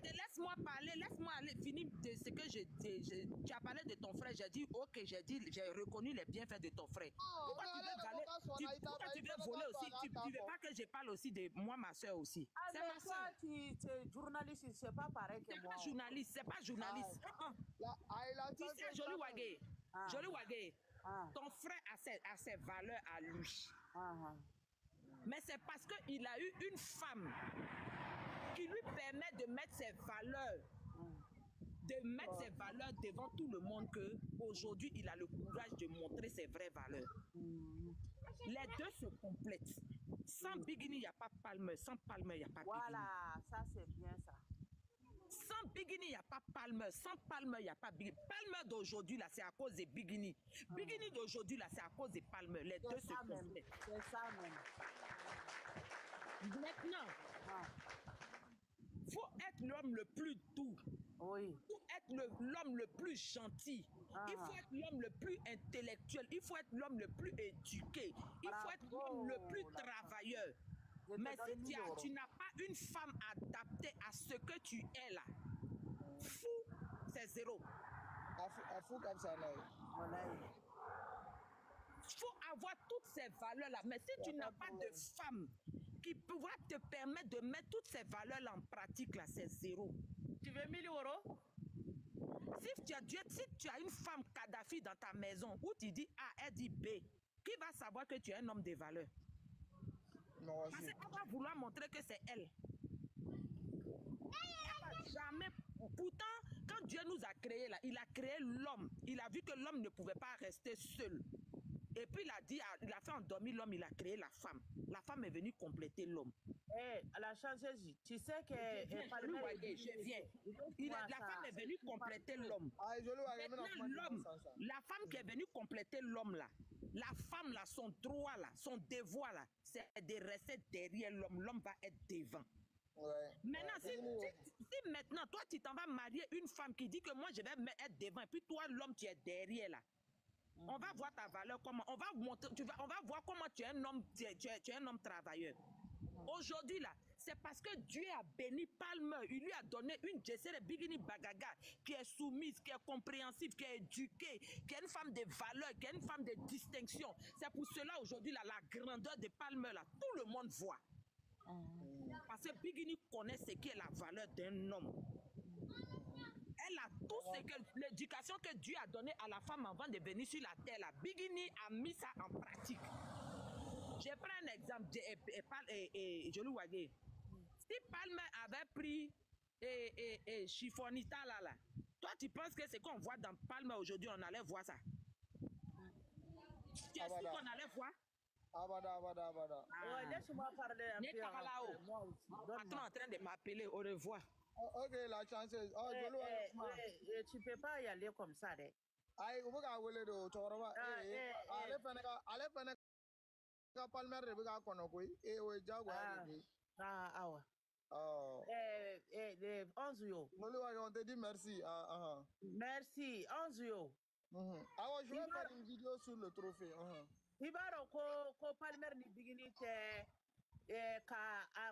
Laisse-moi parler, laisse-moi finir de ce que tu as parlé de ton frère. J'ai dit, ok, j'ai reconnu les bienfaits de ton frère. Pourquoi tu veux voler aussi? Tu ne veux pas que je parle aussi de moi, ma soeur aussi. C'est ma soeur. Tu es journaliste, c'est pas pareil que moi. C'est pas journaliste. Tu sais, Joli Wagé, Joli Wagé, ton frère a ses valeurs à lui. Mais c'est parce qu'il a eu une femme qui lui permet de mettre ses valeurs, devant tout le monde, qu'aujourd'hui, il a le courage de montrer ses vraies valeurs. Les deux se complètent. Sans Bigini, il n'y a pas Palme. Sans Palme, il n'y a pas Bigini. Voilà, ça c'est bien ça. Sans Bigini, il n'y a pas Palme. Sans Palme, il n'y a pas Bigini. Palme d'aujourd'hui, là, c'est à cause de Bigini. Bigini d'aujourd'hui, là, c'est à cause de Palme. Les deux se complètent. C'est ça même. Maintenant, faut être l'homme le plus doux. Oui. Il faut être l'homme le plus gentil. Il faut être l'homme le plus intellectuel. Il faut être l'homme le plus éduqué. Il faut être l'homme le plus travailleur. Mais si tu n'as pas une femme adaptée à ce que tu es là, fou, c'est zéro. fou comme ça là. Il faut avoir toutes ces valeurs-là. Mais si tu n'as pas de femme qui pourra te permettre de mettre toutes ces valeurs-là en pratique, là, c'est zéro. Tu veux 1000 euros? Si tu as une femme Kadhafi dans ta maison où tu dis A, elle dit B, qui va savoir que tu es un homme de valeur? Non, parce qu'elle va vouloir montrer que c'est elle. Elle va jamais. Pourtant, quand Dieu nous a créés là, il a créé l'homme. Il a vu que l'homme ne pouvait pas rester seul. Et puis il a fait endormir l'homme, il a créé la femme. La femme est venue compléter l'homme. À la chanceuse, tu sais que... Je viens. La femme est venue compléter l'homme. Maintenant, l'homme, la femme qui est venue compléter l'homme là, la femme là, son droit là, son devoir là, c'est de rester derrière l'homme. L'homme va être devant. Ouais. Maintenant, si maintenant, toi, tu t'en vas marier une femme qui dit que moi, je vais être devant, et puis toi, l'homme, tu es derrière là. On va voir ta valeur, comment on va montrer, on va voir comment tu es un homme, tu es un homme travailleur. Aujourd'hui là, c'est parce que Dieu a béni Palmer, il lui a donné une Jessere Bigini Bagaga qui est soumise, qui est compréhensive, qui est éduquée, qui est une femme de valeur, qui est une femme de distinction. C'est pour cela aujourd'hui là, la grandeur de Palmer là, tout le monde voit. Parce que Bigini connaît ce qui est la valeur d'un homme. Elle a tout ce que l'éducation que Dieu a donné à la femme avant de venir sur la terre. Là. Bigini a mis ça en pratique. Je prends un exemple. Je lui vois. Si Palmer avait pris Chiffonita là, toi tu penses que c'est qu'on voit dans Palmer aujourd'hui, on allait voir ça? Tu es sûr qu'on allait voir? Abada. Ouais, laisse-moi parler un peu. Moi aussi. Patron en train de m'appeler. Au revoir. Ok, la chanceuse. Tu peux pas y aller comme ça. Aïe, vous pouvez de Chorova. Allez, ka Palmer de bika kono koy e o jaguar de awa Onzuyo molu wa on te dit merci merci Onzuyo awa je vais faire une vidéo sur le trophée ibaro ko Palmer ni bigini te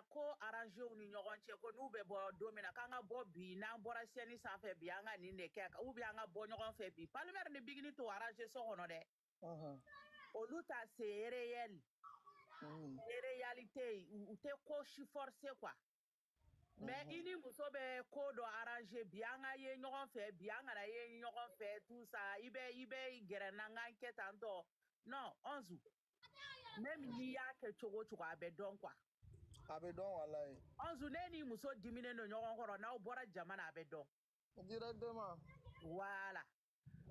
ko arrangé ni ɲɔgɔn cɛ ko n'u bɛ bɔ don min na k'an ka bɔ bi n'an bɔra sɛni sanfɛ bi an ka nin de kɛ ou bien an ka bɔ ɲɔgɔn fɛ bi Palmer ni bigini to arrangé so kɔnɔ dɛ olu ta c'est réel réalité u tɛ ko si forcé quoi mais i ni muso bɛ ko dɔ arrangé bi an ka ye ɲɔgɔn fɛ bi an kana ye ɲɔgɔn fɛ tout ça i bɛ gɛrɛ na n k'an kɛ tan tɔ non Onzu même n'i y'a kɛ cogo o cogo a bɛ dɔn quoi a bɛ dɔn walayi Onzu ne ni muso diminen don ɲɔgɔn kɔrɔ n'aw bɔra jama na a bɛ dɔn directement voilà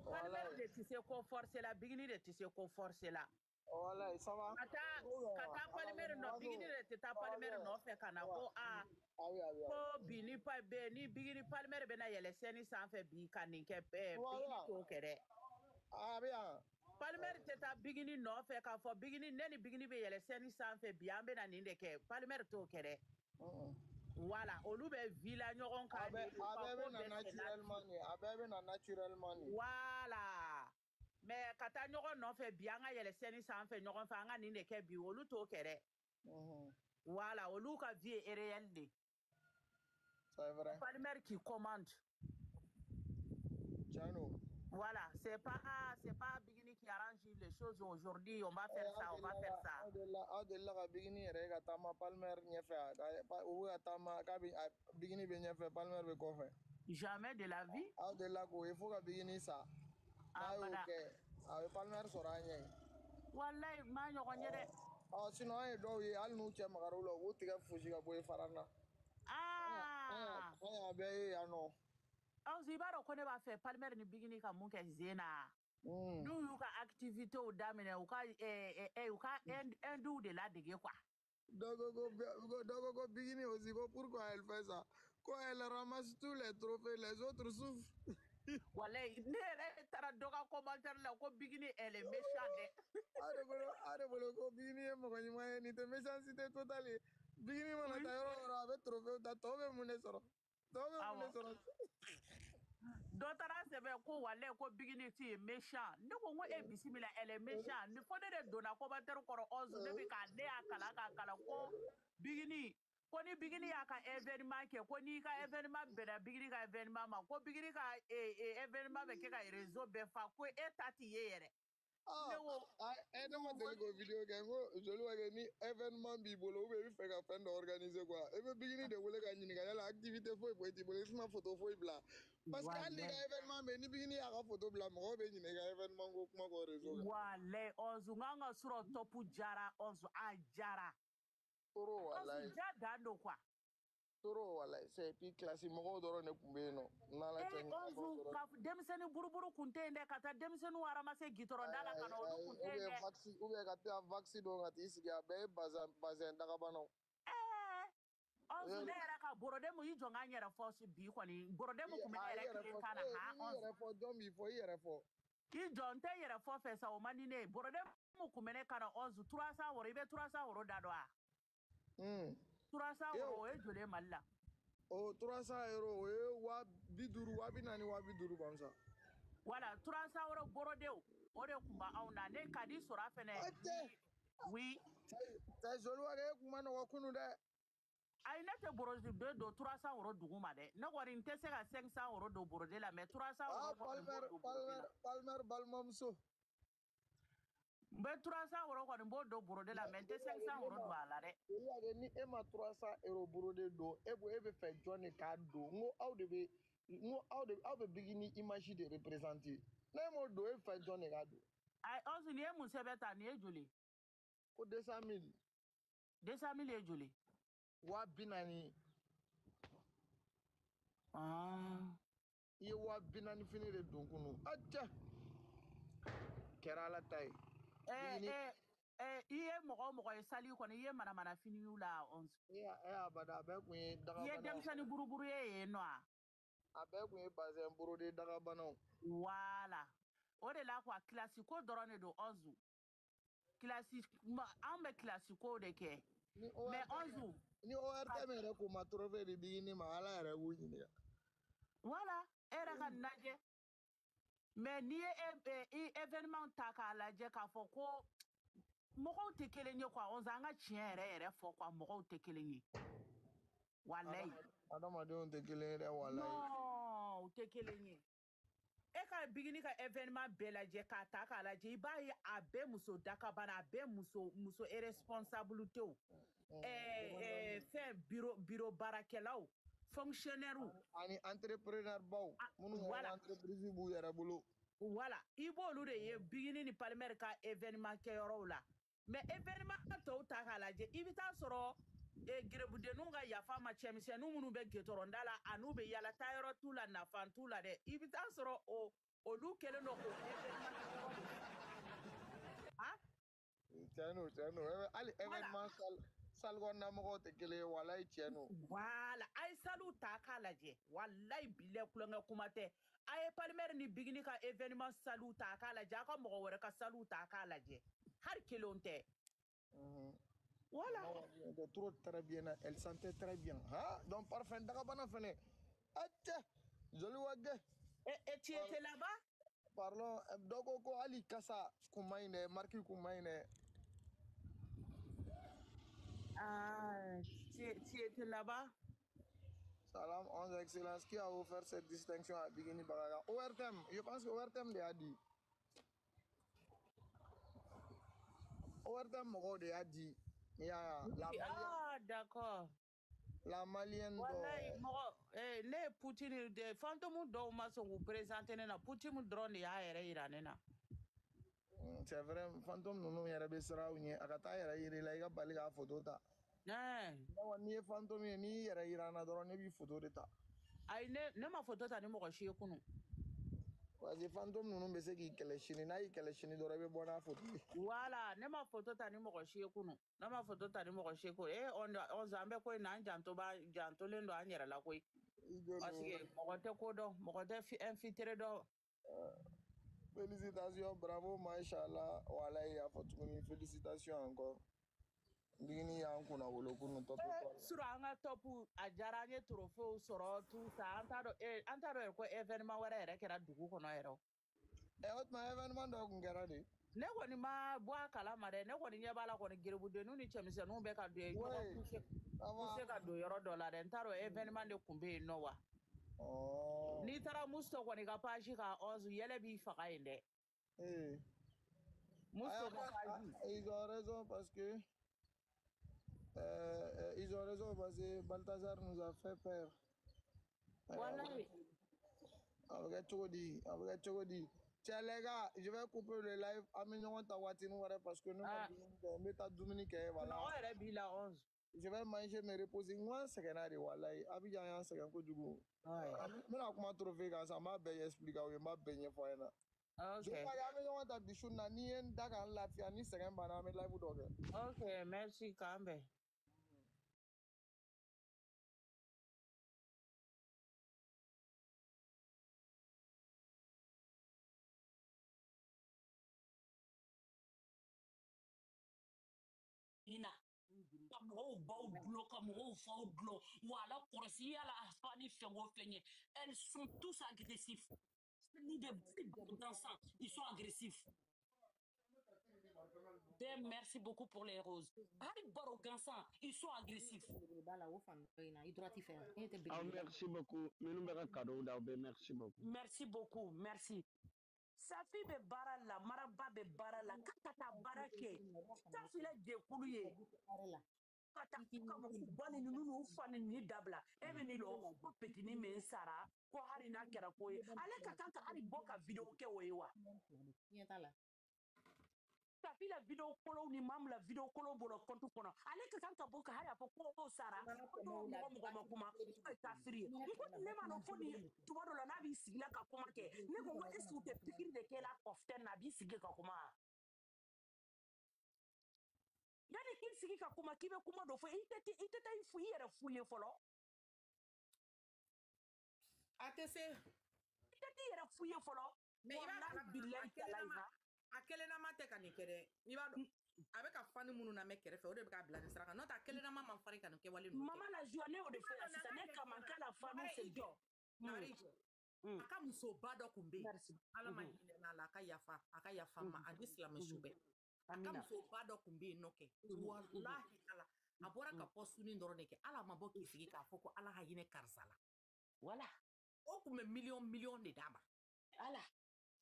Palmer de tɛ se ko forcé la Bigini de tɛ se ko forcé la walayi ça va ka taa Palmer nɔ Bigini de tɛ taa Palmer nɔfɛ ka na ko ko bi ni Bigini Palmer bɛna yɛlɛ sɛni sanfɛ bi ka nin kɛ Bigini t'o kɛ dɛ Palmer tɛ taa Bigini nɔfɛ k'a fɔ Bigini ne ni Bigini bɛ yɛlɛ sɛni sanfɛ bi an bɛna nin de kɛ Palmer t'o kɛ dɛ voilà olu bɛ vila ɲɔgɔn kan a bɛɛ bɛ na naturellement voilà mais ka taa ɲɔgɔn nɔfɛ bi an ka yɛlɛ sɛni sanfɛ ɲɔgɔn fɛ an ka nin de kɛ bi olu t'o kɛ dɛ voilà olu ka vie est réelle de c'est vrai Palmer qui commande Tiano voilà c'est pas Bigini qui arrange les choses aujourd'hui on va faire ça on va faire ça aw delila ka Bigini yɛrɛ ka taama Palmer ɲɛfɛ u bɛ ka taama k'a bɛ Bigini bɛ ɲɛfɛ Palmer bɛ kɔfɛ jamais de la vie aw delila k'o ye fo ka Bigini sa n'a y'o kɛ a bɛ Palmer sɔrɔ an ɲɛ wallahi maa ɲɔgɔn ye dɛ sinon an ye dɔw ye hali n'u cɛ magar'u la u b'u tigɛ fosi ka bɔ yen faran na an y'a bɛɛ ye yan nɔ Onzu i b'a dɔn ko ne b'a fɛ Palmer ni Bigini ka mun kɛ Zena n'u y'u ka activitéw daminɛ u ka indiw de ladege quoi dɔ ko Bigini aussi ko pourquoi elle fait ça ko elle ramasse tous les trophées les autres souffrent wallahi ne yɛrɛ taara dɔ ka commentaire la ko Bigini elle est méchante dɛ a de bolo ko Bigini ye mɔgɔ ɲuman ye nin tɛ méchanceté totale ye Bigini mana taa yɔrɔ o yɔrɔ a bɛ trophée ta tɔw bɛ mun de sɔrɔ dɔ taara sɛbɛn ko wallahi ko Bigini ti ye méchant ne ko bisimila elle est méchant ni fo ne de donna commentaire kɔrɔ Onzu ne bɛ ka ne y'a kalan ko Bigini ko ni bigini y'a ka événement kɛ ko n'i ka événement bɛnna bigini ka événement ma ko bigini ka événement bɛ kɛ ka réseau bɛɛ fa ko e ta t'i ye yɛrɛ. Ne ma deli k'o video kɛ n ko joli wa kɛ ni événement b'i bolo ou bien i bɛ fɛ ka fɛn dɔ organiser quoi i bɛ bigini de wele ka ɲininka yala activité foyi foyi t'i bolo i tɛna photo foyi bila parce que hali n'i ka événement bɛ ni bigini y'a ka photo bila mɔgɔw bɛ ɲininka i ka événement ko kuma k'o réseau kan. Walayi Onzu n ka sɔrɔ top jara Onzu a jara. Toro walayi. Onzu ja dan don quoi. Toro walayi c'est puis classe mɔgɔw dɔrɔn de tun bɛ yen nɔ n'Ala cɛ Onzu ka denmisɛnnin buruburu kun tɛ yen dɛ ka taa denmisɛnninw ramasser gitɔrɔn da la ka na olu kun tɛ yen dɛ. ou bien ka taa vaccin dɔn ka t'i sigi a bɛɛ ye bazin dagabanaw. Onzu ne yɛrɛ ka Borodemu i jɔ n ka n yɛrɛ fɔ bi kɔni Borodemu kun bɛ ne yɛrɛ tilen kan na ha Onzu. I yɛrɛ fɔ jɔn b'i fɔ i yɛrɛ fɔ. I jɔ n tɛ yɛrɛ fɔ fɛ sa o man di ne ye Borodemu kun bɛ ne kan na Onzu 300 euro i bɛ 300 euro da dɔn wa. 300 euro o ye joli ye Mali la. O 300 euro o ye 50 40 comme ça. Voilà 300 euro Borodew o de kun b'anw na ne ka di sɔrɔ fɛnɛ. Oui. Tɛ joli wa kɛ e kun ma nɔgɔ kunun dɛ. Ayi ne tɛ Borode don 300 euro dugu ma dɛ ne kɔni n tɛ se ka 500 euro don Borode la mais 300 euro kɔni b'o don Borode la. Palmer balimamuso. N bɛ 300 euro kɔni b'o don Borode la mais n tɛ 500 euro don a la dɛ. Ni e ma 300 euro Borode don e bɛ fɛ jɔn de k'a don n ko aw bɛ bigini image de représenter n'e m'o don e fɛ jɔn de k'a don. Ayi Onzu nin ye mun sɛbɛn ta nin ye joli. Ko 200 000. 200 000 ye joli. 40,000. I ye 40,000 fini de don kunun aja kɛra Ala ta ye. I ye mɔgɔ ye sali kɔnɔ i ye manamana fini y'u la Onzu. Abada a bɛɛ kun ye dagabanaw. I ye denmisɛnnin buruburu ye yen nɔ wa. A bɛɛ kun ye bazin Borode dagabanaw. Voilà o de la quoi classe ko dɔrɔn de don Onzu. Classe an bɛ classe ko de kɛ. Mais Onzu. Ni ORTM yɛrɛ ko ma trophée de bigini ma Ala yɛrɛ b'u ɲininka. Voilà e yɛrɛ ka lajɛ. Mais n'i ye événement ta k'a lajɛ k'a fɔ ko mɔgɔw tɛ kelen ye quoi Onzu an ka tiɲɛ yɛrɛ fɔ quoi mɔgɔw tɛ kelen ye. Walayi. Adamadenw tɛ kelen ye dɛ walayi. Non u tɛ kelen ye. E ka bigini ka événement bɛɛ lajɛ k'a ta k'a lajɛ i b'a ye a bɛɛ muso dakabana a bɛɛ muso irresponsabilité fɛn bureau baarakɛlaw fonctionnaires ani entrepreneur baw minnu yɛrɛ entreprise b'u yɛrɛ bolo. Voilà i b'olu de ye bigini ni Palmer ka événement kɛyɔrɔw la mais événement tɔw ta k'a lajɛ i bɛ taa sɔrɔ gerebudenninw ka yafa ma cɛmisɛnninw minnu bɛ gitɔrɔnda la an'u bɛ yala taayɔrɔ t'u la nafa t'u la dɛ i bɛ taa sɔrɔ olu kɛlen don k'o événement tiɲɛ hali événement salle kɔnɔna mɔgɔw tɛ kelen ye walayi tiɲɛ don. Voilà a ye saliw ta k'a lajɛ walayi bilayi kulonkɛ kuma tɛ a ye Palmer ni bigini ka événement saliw ta k'a lajɛ a ka mɔgɔ wɛrɛ ka saliw ta k'a lajɛ hali kelenw tɛ. Voilà. Trop très bien, elle sentait très bien. Donc parfum dagabana fene. Acha, joli wage. Et tu étais là-bas? Parlons dogo ko ali kasa kumaine marki kumaine. Tu étais là-bas? Salam, onze excellence qui a offert cette distinction à Bigini Baraga. ORTM, je pense que ORTM a dit. ORTM a dit. D'accord. La malienne ne Poutine de fantôme dɔw ma sɔn k'u présenter ne na Poutine dɔrɔn de y'a yɛrɛ yira ne na. C'est vrai fantôme ninnu yɛrɛ bɛ siran u ɲɛ a ka taa yɛrɛ yira i la i ka bali k'a photo ta. N'i ye fantôme ye n'i yɛrɛ yira n na dɔrɔn ne b'i photo de ta. Ayi ne ma photo ta ni mɔgɔ si ye kunun. Parce que fantôme ninnu bɛ se k'i kɛlɛ sini n'a y'i kɛlɛ sini dɔrɔn i bɛ bɔ n'a photo ye. Voilà ne ma photo ta ni mɔgɔ si ye kunun ne ma photo ta ni mɔgɔ si ye kunun Onzu an bɛ ko in na an jantolen don an yɛrɛ la koyi parce que mɔgɔ tɛ ko dɔn mɔgɔ tɛ infiltré dɔn. Félicitations bravo machallah walayi a fɔ tuguni félicitations encore. Bigini y'an kunna wolo kunun top. Surtout an ka top a diyara an ye trophée sɔrɔ tout ça an t'a dɔn ko événement wɛrɛ yɛrɛ kɛra dugu kɔnɔ yɛrɛ. O tuma événement dɔ kun kɛra de. Ne kɔni ma bɔ a kalama dɛ ne kɔni ɲɛ b'a la kɔni gerebudenu ni cɛmisɛnninw bɛ ka don ɲɔgɔn pousse ka don yɔrɔ dɔ la dɛ n t'a dɔn événement de tun bɛ yen nɔ wa n'i taara Musto kɔni ka page ka 11 yɛlɛ b'i faga yen dɛ Musto ka page ils ont raison parce que ils ont raison parce que Balthazar nous a fait peur. Voilà. Avec Chogodi, tiens les gars, je vais couper le live. Amène-nous ta watine parce que nous mettons Dominique voilà. Je vais manger mes reposer. Moi c'est que nari voilà. Abidjan yan c'est que du coup. Mais là comment trouver quand ça m'a bien expliqué ou m'a bien fait là. Je vais amène-nous ta bichou na ni en daga la fia ni c'est que bana me live dog. OK, merci Kambe. Ina ka mɔgɔw baw dulon ka mɔgɔw faw dulon wa ala kɔlɔsi yala afa ni fɛn o fɛn ye elles sont tous agressifs ni des dansants ils sont agressifs merci beaucoup pour les roses hali baro gansan ils sont agressifs merci beaucoup minnu bɛ ka cadeau d'aw bɛɛ merci beaucoup merci beaucoup merci Safi bɛ baara la maraba bɛ baara la k'a ka taa baara kɛ Safi la jɛkulu ye ka taa ka mɔgɔw ba ni ninnu n'u fa ni nin dabila e bɛ nin lɔ ko petini min sara ko hali n'a kɛra ko ye ale ka kan ka hali bɔ ka video kɛ o ye wa Safi la video kolon ni mamu la video kolon bolo compte kɔnɔ ale ka kan ka bɔ ka hali a fɔ ko sara ko mɔgɔ ma kuma o ye kafiri ye n ko ne ma dɔn fo ni tuma dɔ la n'a b'i sigi la ka kuma kɛ ne ko est ce que u tɛ pikiri de kɛ la kɔfitɛni na a b'i sigi ka kuma yani k'i sigi ka kuma k'i bɛ kuma dɔ fɔ i tɛ taa i yɛrɛ fu ye fɔlɔ a tɛ se i tɛ t'i yɛrɛ fu ye fɔlɔ wallahi billahi talahi a kelenama tɛ ka nin kɛ dɛ i b'a dɔn a bɛ ka fani minnu na mɛ kɛrɛfɛ o de bɛ ka bila nin sira kan n'o tɛ a kelenama man farin ka nin kɛwale ninnu kɛ Maman la joie ne o de fɛ sisan ne ka man k'a la fani c'est jɔ nari jɔ a ka musoba dɔ tun bɛ yen ala ma hinɛ n'a la a ka yafa ma ani silamɛsu bɛɛ a ka musoba dɔ tun bɛ yen nɔ kɛ walahi ala a bɔra ka pɔsuni dɔrɔn de kɛ ala ma bɔ k'i sigi k'a fɔ ko ala ka hinɛ karisa la wala o tun bɛ miliyɔn de d'a ma ala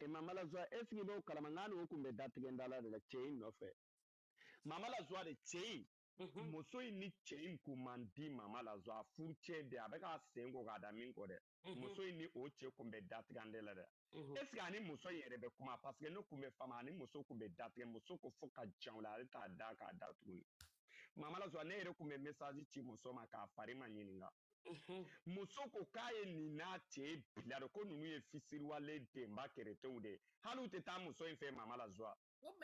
Mama la joie est-ce que b'o kalama nka n'o kun bɛ datigɛ da la de la cɛ in nɔfɛ Mama la joie de cɛ in muso in ni cɛ in kun man di Mama la joie a furu cɛ de a bɛ k'a sen ko k'a da min kɔ dɛ muso in ni o cɛ kun bɛ datigɛ de la dɛ est-ce que ani muso in yɛrɛ bɛ kuma parce que ne kun bɛ fama ani muso kun bɛ datigɛ muso ko fo ka jan o la ale t'a da k'a da tuguni Mama la joie ne yɛrɛ kun bɛ message ci muso ma k'a fari ma ɲininka muso ko k'a ye nin n'a cɛ bila de ko ninnu ye fisiriwale denba kɛrɛtɛw de hali u tɛ taa muso in fɛ Mama la joie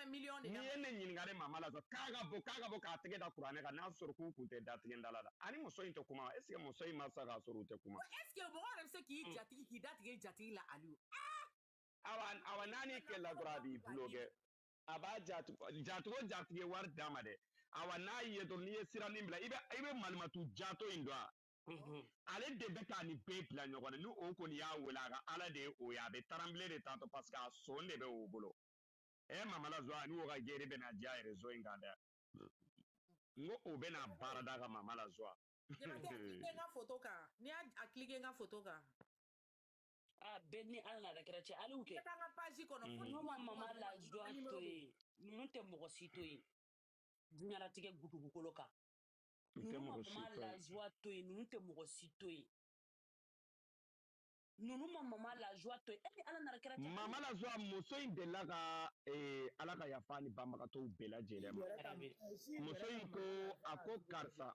n'i ye ne ɲininka ne Mama la joie k'a ka bɔ k'a tɛgɛ da kuranɛ kan n'a sɔrɔ k'u kun tɛ datigɛ da la dɛ ani muso in tɛ kuma est ce que muso in ma sa k'a sɔrɔ u tɛ kuma est ce que mɔgɔ yɛrɛ bɛ se k'i jatigi k'i datigɛ jatigi la Aliyu awa n'a ni kɛlɛ dɔrɔn a b'i bulo kɛ a b'a jatigi wari d'a ma dɛ awa n'a ye dɔrɔn n'i ye siranin bila i bɛ malimatu jato in dɔn wa ale de bɛ ka nin bɛɛ bila ɲɔgɔn na ni o kɔni y'a wele a ka ala de ye o ye a bɛ taranbile de tantɔ parce que a sɔn de bɛ o bolo Mama la joie ni o ka gere bɛ na diya réseau in kan dɛ n ko o bɛ na baara da ka Mama la joie cliquer n ka photo kan n'i y'a cliquer n ka photo kan bɛɛ ni ala n'a da kɛra cɛ hali u kɛ ka n ka page kɔnɔ n'u ma Maman la joie to yen ninnu tɛ mɔgɔ si to yen diɲɛlatigɛ dugukolo kan ninnu ma Maman la joie to yen ninnu tɛ mɔgɔ si to yen ninnu ma Maman la joie to yen e ni ala n'a da kɛra cɛ Maman la joie muso in delila ka ala ka yafa ni banbagatɔw bɛɛ lajɛlen ma muso in ko a ko karisa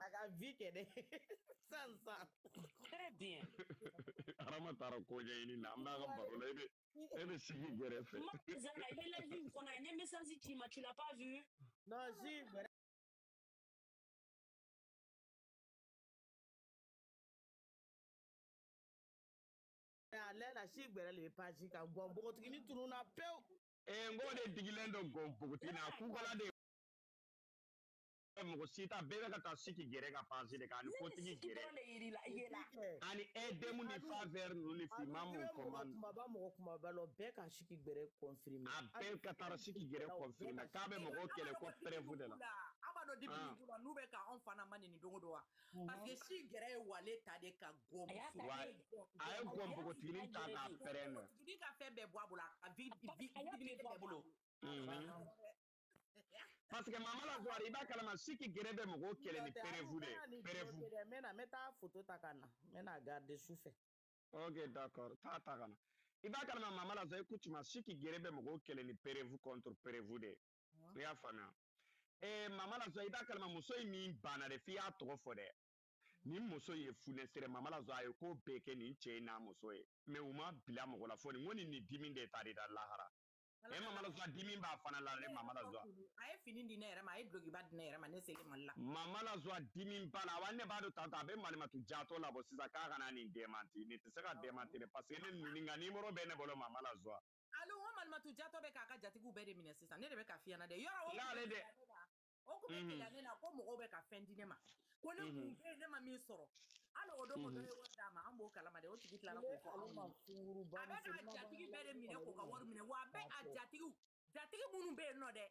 a ka vie kɛ dɛ sansan très bien arama taara ko ɲɛɲini na an b'a ka baro la e bɛ sigi gɛrɛfɛ Zara i bɛ live in kɔnɔ n ye message ci ma tu l'as pas vu non si ale la si gbɛrɛ le bɛ page kan bɔn npogotiginin tununna pewu n ko de digilen don npogotiginin a kukala de mɔgɔ si ta bɛɛ bɛ ka taa siki gɛrɛ ka pansi de kan ani kotigi gɛrɛ ani ɛdɛmu ni favɛr ninnu ni finman mun kɔman mɔgɔ kumaba lɔ bɛɛ ka siki gɛrɛ confirmer a bɛɛ ka taa siki gɛrɛ confirmer k'a bɛ mɔgɔw kɛlɛ ko preuve de la a b'a dɔn depuis nin n'u bɛ ka anw fana ma nin don o don wa parce que si gɛrɛ ye wale ta de ka gɔn a ye gɔn npogotiginin ta k'a pɛrɛn dɛ npogotiginin ka fɛn bɛɛ bɔ a bolo a visibilité bɛɛ bolo parce que mama la soirée i b'a kalama siki gɛrɛ bɛ mɔgɔw kɛlɛ ni preuve de preuve n bɛ taa photo ta ka na n bɛ n'a garder su fɛ ok d'accord taa ta ka na i b'a kalama mama la soirée écoute-moi siki gɛrɛ bɛ mɔgɔw kɛlɛ ni preuve contre preuve de i y'a faamuya mama la soirée i b'a kalama muso in min banna de f'i y'a tɔgɔ fɔ dɛ nin muso ye funɛsɛrɛ mama la soirée a ye ko bɛɛ kɛ nin cɛ in n'a muso ye mais u ma bila mɔgɔ la fɔ nin ko nin dimi de ta de da lahara mama la soirée dimi b'a fana la ale mama la soirée a ye fini di ne yɛrɛ ma a ye dulokiba di ne yɛrɛ ma ne segin mali la mama la soirée dimi ba la wa ne b'a dɔn tantôt a bɛ malimatu jatɔ labɔ sisan k'a kana nin démenti nin tɛ se ka démenti dɛ parce que ne nin nka numéro bɛ ne bolo mama la soirée alo o malimatu jatɔ bɛ k'a ka jatigiw bɛɛ de minɛ sisan ne de bɛ ka fiyana dɛ yɔrɔ o n'ale de o kun bɛ kɛlɛ ne na ko mɔgɔw bɛ ka fɛn di ne ma ko ne kun bɛ yen ne ma min sɔrɔ hali o don dɔ ye wari d'a ma an b'o kalama dɛ o tigi tilara k'o fɔ anw ye a bɛ k'a jatigi bɛɛ de minɛ k'o ka wari minɛ wa a bɛ a jatigi minnu bɛ yen nɔ dɛ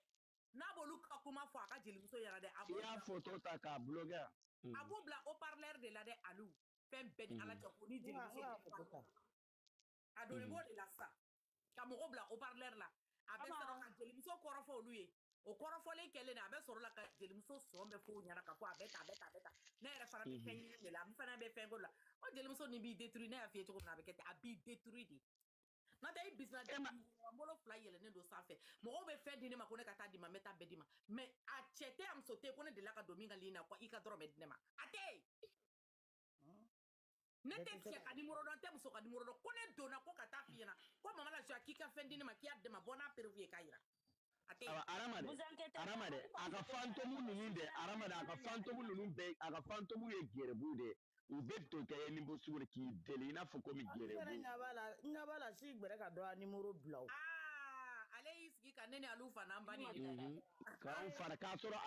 n'a b'olu ka kuma fɔ a ka jelimuso ɲɛna dɛ i y'a photo ta k'a bloquer a b'u bila haut-parleur de la dɛ alu fɛn bɛɛ ni ala cɛ ko ni jelimuso a doni b'o de la sisan ka mɔgɔw bila haut-parleur la a bɛ sɔrɔ ka jelimuso kɔrɔfɔ olu ye o kɔrɔfɔlen kɛlen na a bɛ sɔrɔ la ka jelimuso sɔn bɛ f'o ɲɛna ka fɔ a bɛ ta ne yɛrɛ fana bɛ fɛn ɲini de la n fana bɛ fɛn ko la o jelimuso nin b'i détruire ne y'a f'i ye cogo min na a bɛ kɛ ten a b'i détruire de n'o tɛ i bisina bolo fila yɛlɛnnen don sanfɛ mɔgɔw bɛ fɛn di ne ma ko ne ka taa di ma n bɛ taa bɛɛ di ma mais a cɛ tɛ a muso tɛ ko ne delila ka don min ka ligne na ko i ka dɔrɔn bɛ di ne ma a tɛ ne tɛ cɛ ka numéro dɔn n tɛ muso ka numéro dɔn ko ne donna ko ka taa f'i ɲɛna ko mama la k'i ka fɛn di ne ma k'i y'a di ma bɔ n'a preuve ye k'a yira Aramade a ka fantomu ninnu dɛ Aramade a ka fantomu ninnu bɛɛ a ka fantomu ye gɛrɛbuw de u bɛ to kɛ ni bɔ sugu k'i deli i n'a fɔ komi gɛrɛbu n ɲɛ b'a la si gbɛrɛ ka dɔ a numéro bila o ale y'i sigi ka ne ni alu fana an ba ni k'anw fara k'a sɔrɔ